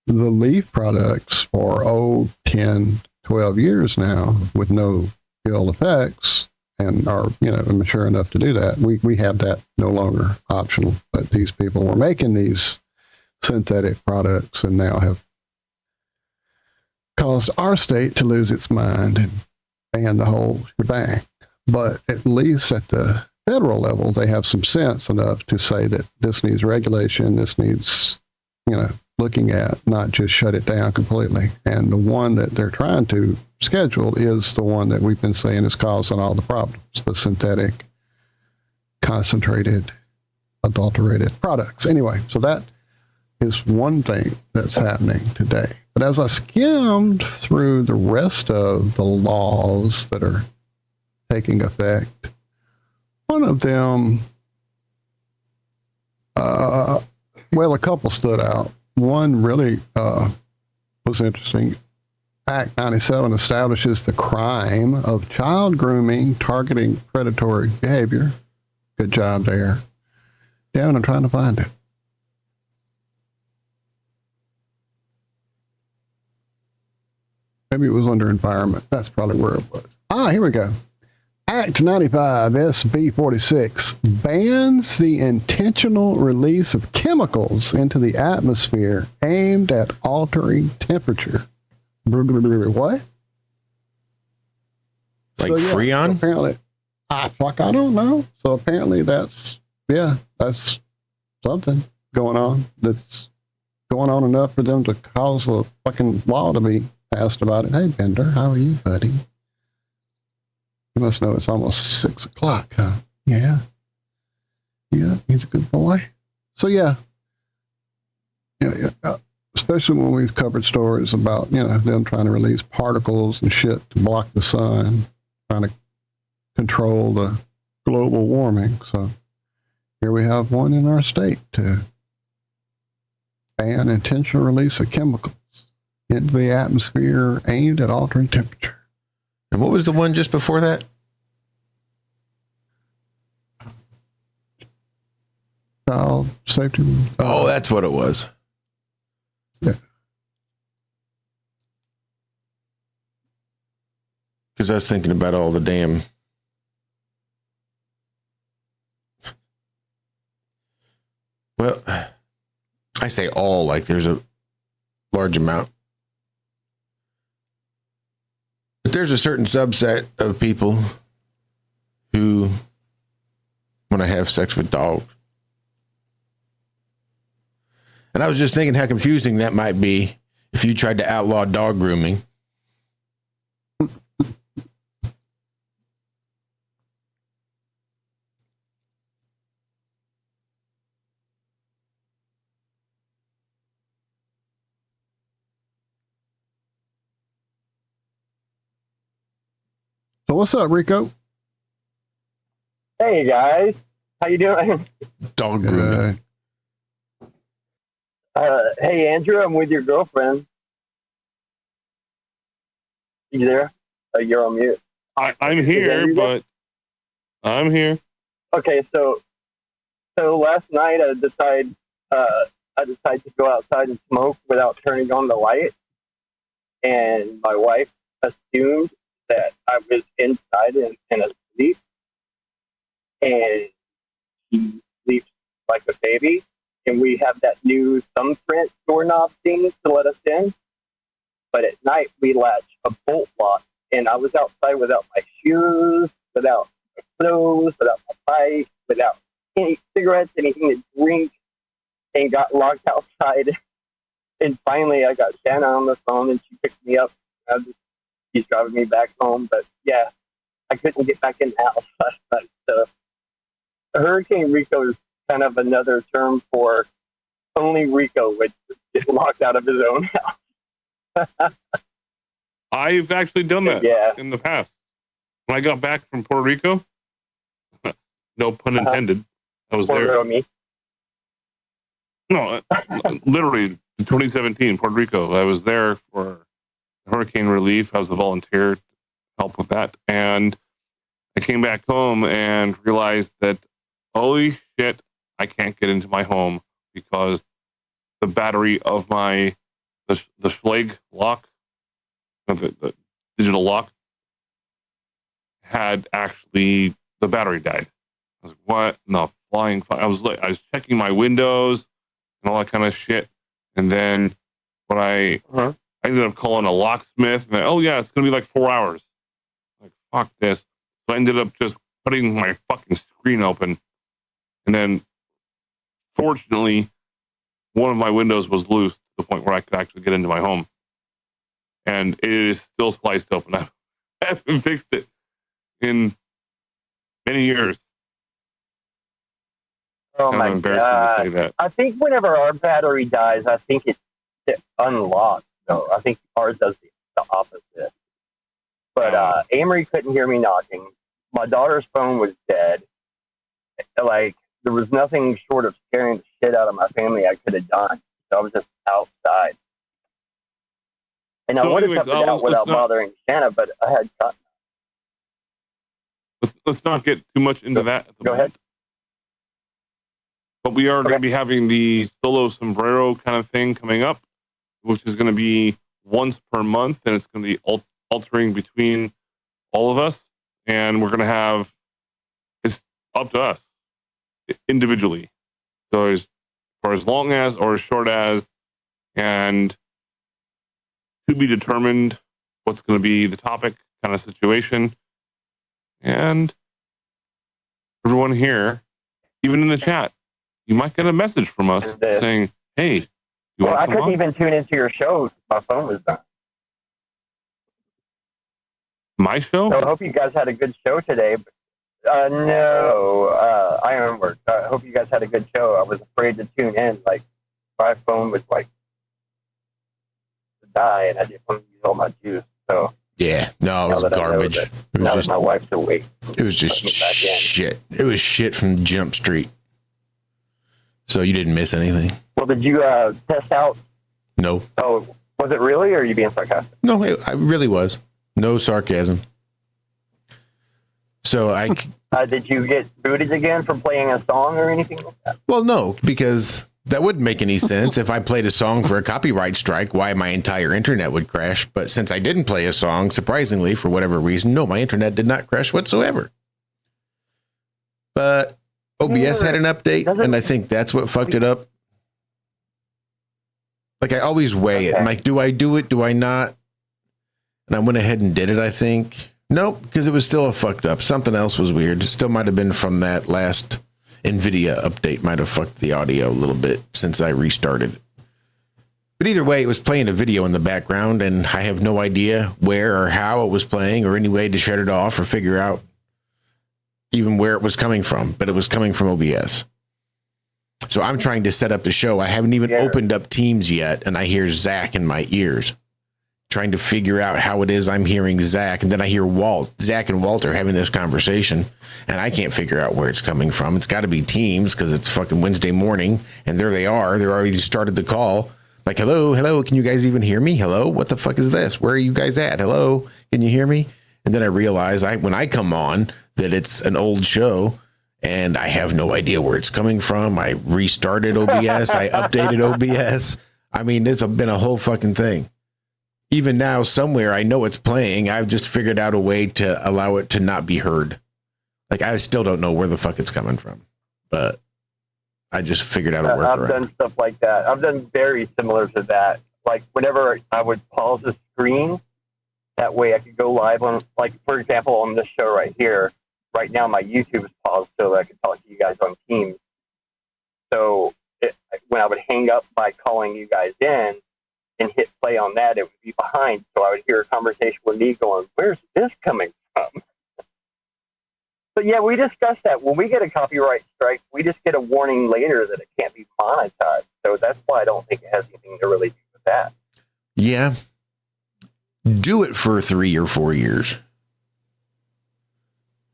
S4: the leaf products for 10, 12 years now with no ill effects and are mature enough to do that, we have that no longer optional. But these people were making these synthetic products and now have caused our state to lose its mind and ban the whole shebang. But at least at the federal level, they have some sense enough to say that this needs regulation, this needs, looking at, not just shut it down completely. And the one that they're trying to schedule is the one that we've been saying is causing all the problems, the synthetic, concentrated, adulterated products. Anyway, so that is one thing that's happening today. But as I skimmed through the rest of the laws that are taking effect, one of them, a couple stood out. One really was interesting. Act 97 establishes the crime of child grooming targeting predatory behavior. Good job there. Down and trying to find it. Maybe it was under environment. That's probably where it was. Here we go. Act 95, SB 46, bans the intentional release of chemicals into the atmosphere aimed at altering temperature. What?
S9: Like Freon?
S4: Apparently, I don't know. So apparently that's something going on. That's going on enough for them to cause a fucking law to be passed about it. Hey, Bender, how are you, buddy? You must know it's almost 6 o'clock, huh? Yeah. Yeah, he's a good boy. So yeah. Especially when we've covered stories about, them trying to release particles and shit to block the sun trying to control the global warming. So here we have one in our state to ban intentional release of chemicals into the atmosphere aimed at altering temperature.
S9: And what was the one just before that?
S4: Child safety.
S9: Oh, that's what it was.
S4: Yeah.
S9: Because I was thinking about all the damn. Well, I say all like there's a large amount. But there's a certain subset of people who want to have sex with dogs. And I was just thinking how confusing that might be if you tried to outlaw dog grooming.
S4: So what's up, Rico?
S6: Hey guys, how you doing?
S9: Dog grooming.
S6: Hey Andrew, I'm with your girlfriend. You there? You're on mute.
S5: I'm here, but I'm here.
S6: Okay, so last night I decided to go outside and smoke without turning on the light, and my wife assumed that I was inside and asleep, and she sleeps like a baby. And we have that new thumbprint doorknob thing to let us in. But at night, we latch a bolt lock. And I was outside without my shoes, without my clothes, without my bike, without any cigarettes, anything to drink, and got locked outside. And finally, I got Shanna on the phone, and she picked me up. She's driving me back home. But, yeah, I couldn't get back in the house last night. So Hurricane Rico is kind of another term for only Rico would get locked out of his own house.
S5: I've actually done that in the past. When I got back from Puerto Rico, no pun intended, I was there.
S6: Me.
S5: No, literally, in 2017, Puerto Rico. I was there for hurricane relief. I was a volunteer to help with that. And I came back home and realized that, holy shit, I can't get into my home because the battery of the Schlag lock, the digital lock, had actually, the battery died. I was like, what? No, flying. I was checking my windows and all that kind of shit. And then when I ended up calling a locksmith, and oh yeah, it's going to be like 4 hours. Like, fuck this. So I ended up just cutting my fucking screen open. And then, fortunately, one of my windows was loose to the point where I could actually get into my home. And it is still spliced open. I haven't fixed it in many years.
S6: Oh my God.
S5: To say that.
S6: I think whenever our battery dies, I think it unlocks. No, I think ours does the opposite. But Amory couldn't hear me knocking. My daughter's phone was dead. Like, there was nothing short of scaring the shit out of my family I could have done. So I was just outside. And I would have kept it out without bothering Shanna, but I had cotton.
S5: Let's not get too much into that.
S6: Go ahead.
S5: But we are going to be having the solo sombrero kind of thing coming up, which is going to be once per month, and it's going to be altering between all of us. And we're going to have, it's up to us individually. So as for as long as or as short as, and to be determined what's going to be the topic kind of situation. And everyone here, even in the chat, you might get a message from us saying, hey,
S6: I couldn't even tune into your show. My phone was done.
S5: My show?
S6: So I hope you guys had a good show today. No, IRONWORX. I hope you guys had a good show. I was afraid to tune in. Like, my phone was like to die, and I didn't want to use all my juice. So
S9: Yeah, no, it was garbage. It was
S6: now
S9: just,
S6: that my wife's awake.
S9: it was just shit. It was shit from Jump Street. So you didn't miss anything?
S6: Well, did you test out?
S9: No.
S6: Oh, was it really, or are you being sarcastic?
S9: No, I really was. No sarcasm. So
S6: did you get booted again for playing a song or anything like that?
S9: Well, no, because that wouldn't make any sense. If I played a song for a copyright strike, why my entire internet would crash. But since I didn't play a song, surprisingly, for whatever reason, no, my internet did not crash whatsoever. But OBS had an update, and I think that's what fucked it up. Like, I always weigh it. I'm like, do I do it? Do I not? And I went ahead and did it, I think. Nope, because it was still a fucked up. Something else was weird. It still might have been from that last NVIDIA update. Might have fucked the audio a little bit since I restarted. But either way, it was playing a video in the background, and I have no idea where or how it was playing or any way to shut it off or figure out even where it was coming from. But it was coming from OBS. So I'm trying to set up the show. I haven't even opened up Teams yet, and I hear Zack in my ears, trying to figure out how it is I'm hearing Zack. And then I hear Zack and Walt are having this conversation, and I can't figure out where it's coming from. It's got to be Teams because it's fucking Wednesday morning, and there they are. They're already started the call. Like, hello, can you guys even hear me? Hello, what the fuck is this? Where are you guys at? Hello, can you hear me? And then I realize when I come on that it's an old show, and I have no idea where it's coming from. I restarted OBS. I updated OBS. I mean, it's been a whole fucking thing. Even now, somewhere I know it's playing. I've just figured out a way to allow it to not be heard. Like, I still don't know where the fuck it's coming from, but I just figured out a workaround.
S6: I've done stuff like that. I've done very similar to that. Like, whenever I would pause the screen, that way I could go live on, like, for example, on this show right here. Right now, my YouTube is paused so that I can talk to you guys on Teams. So when I would hang up by calling you guys in and hit play on that, it would be behind. So I would hear a conversation with me going, where's this coming from? But yeah, we discussed that. When we get a copyright strike, we just get a warning later that it can't be monetized. So that's why I don't think it has anything to really do with that.
S9: Yeah. Do it for 3 or 4 years.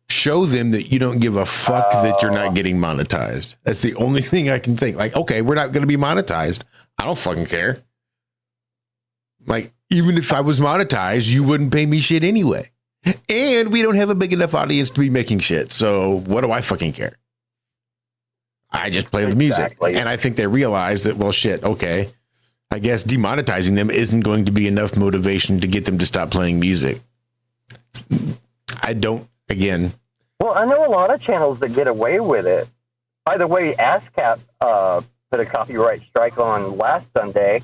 S9: Show them that you don't give a fuck that you're not getting monetized. That's the only thing I can think. Like, okay, we're not going to be monetized. I don't fucking care. Like, even if I was monetized, you wouldn't pay me shit anyway. And we don't have a big enough audience to be making shit. So what do I fucking care? I just play the music. And I think they realize that, well, shit, okay, I guess demonetizing them isn't going to be enough motivation to get them to stop playing music. Again.
S6: Well, I know a lot of channels that get away with it. By the way, ASCAP put a copyright strike on last Sunday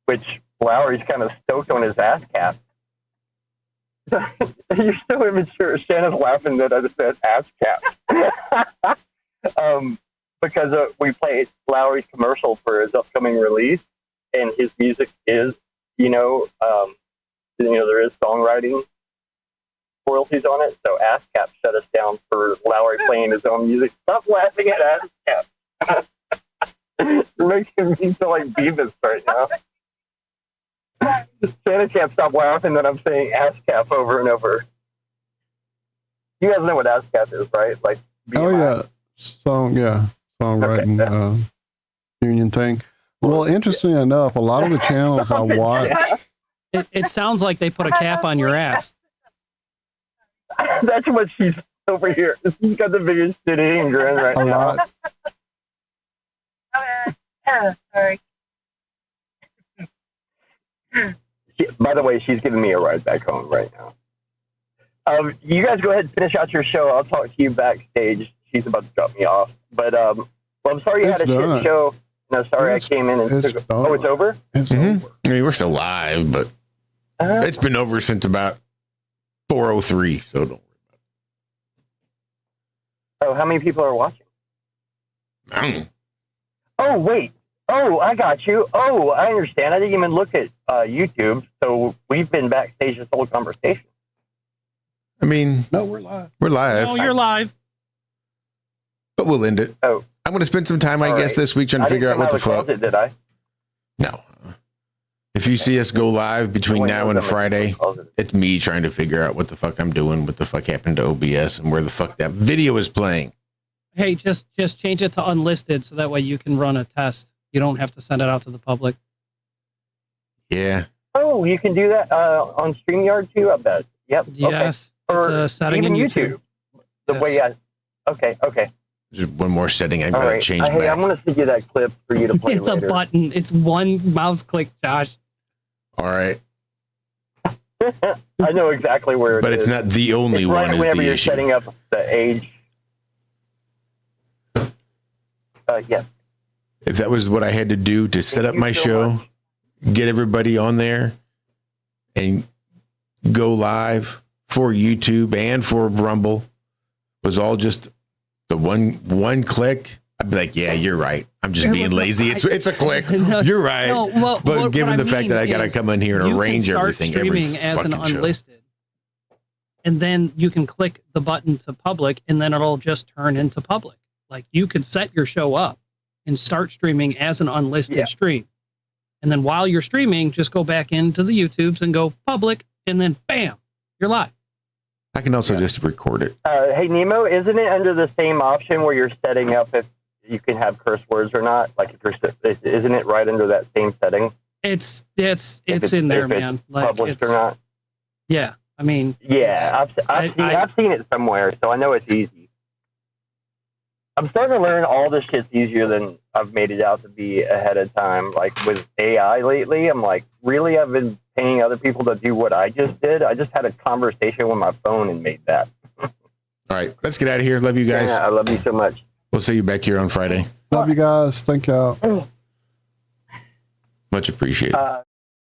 S6: which Lowry's kind of stoked on his ASCAP. You're so immature. Shannon's laughing that I just said ASCAP. Because we played Lowry's commercial for his upcoming release, and his music is, there is songwriting royalties on it, so ASCAP shut us down for Lowry playing his own music. Stop laughing at ASCAP. You're making me feel like Beavis right now. Shannon can't stop laughing that I'm saying ASCAP over and over. You guys know what ASCAP is, right? Like,
S4: songwriting,
S6: okay.
S4: Union thing. Well, interestingly enough, a lot of the channels I watch.
S10: It sounds like they put a cap on your ass.
S6: That's what she's over here. She's got the biggest shitty grin right now.
S11: Sorry.
S6: By the way, she's giving me a ride back home right now. You guys go ahead and finish out your show. I'll talk to you backstage. She's about to drop me off. But I'm sorry you had a shit show. No, sorry I came in and took. Oh, it's over?
S4: It's over.
S9: I mean, we're still live, but it's been over since about 4:03, so don't worry about it.
S6: Oh, how many people are watching?
S9: I don't know.
S6: Oh, wait. Oh, I got you. Oh, I understand. I didn't even look at YouTube, so we've been backstage this whole conversation.
S9: I mean,
S4: no, we're live.
S9: We're live.
S10: Oh, you're live.
S9: But we'll end it.
S6: Oh.
S9: I'm going to spend some time, I guess, this week trying to figure out what the fuck.
S6: Did I?
S9: No. If you see us go live between now and Friday, it's me trying to figure out what the fuck I'm doing, what the fuck happened to OBS, and where the fuck that video is playing.
S10: Hey, just change it to unlisted so that way you can run a test. You don't have to send it out to the public.
S9: Yeah.
S6: Oh, you can do that on StreamYard too, I bet. Yep.
S10: Yes.
S6: Okay.
S10: It's
S6: Or
S10: a setting
S6: even
S10: in
S6: YouTube. The
S10: Yes.
S6: way I. Okay.
S9: Just one more setting I've
S6: All
S9: got to
S6: right.
S9: change
S6: Hey,
S9: back.
S6: I'm gonna send you that clip for you to play
S10: It's
S6: later.
S10: a button. It's one mouse click, Josh.
S9: All right.
S6: I know exactly where it is.
S9: But it's not the only
S6: It's
S9: one
S6: right
S9: is
S6: whenever
S9: the
S6: you're
S9: issue.
S6: setting up the age. Yes.
S9: If that was what I had to do to set up my show, get everybody on there, and go live for YouTube and for Rumble, was all just the one click, I'd be like, yeah, you're right. I'm just being lazy. It's a click.
S10: No,
S9: You're right.
S10: no, well,
S9: but given
S10: what
S9: the
S10: I
S9: fact
S10: mean
S9: that I got to
S10: is
S9: come in here and
S10: you can
S9: arrange
S10: start
S9: everything every
S10: streaming as an
S9: fucking show.
S10: unlisted, and then you can click the button to public, and then it'll just turn into public. Like you could set your show up and start streaming as an unlisted stream, and then while you're streaming, just go back into the YouTubes and go public, and then bam, you're live.
S9: I can also just record it.
S6: Hey Nemo, isn't it under the same option where you're setting up if you can have curse words or not? Like, isn't it right under that same setting?
S10: It's in there, man. Like
S6: published or not?
S10: Yeah, I mean,
S6: yeah, I've seen it somewhere, so I know it's easy. I'm starting to learn all this shit's easier than I've made it out to be ahead of time. Like with AI lately, I'm like, really? I've been paying other people to do what I just did. I just had a conversation with my phone and made that.
S9: All right, let's get out of here. Love you guys.
S6: Yeah, I love you so much.
S9: We'll see you back here on Friday.
S4: Love you guys. Thank y'all.
S9: Much appreciated.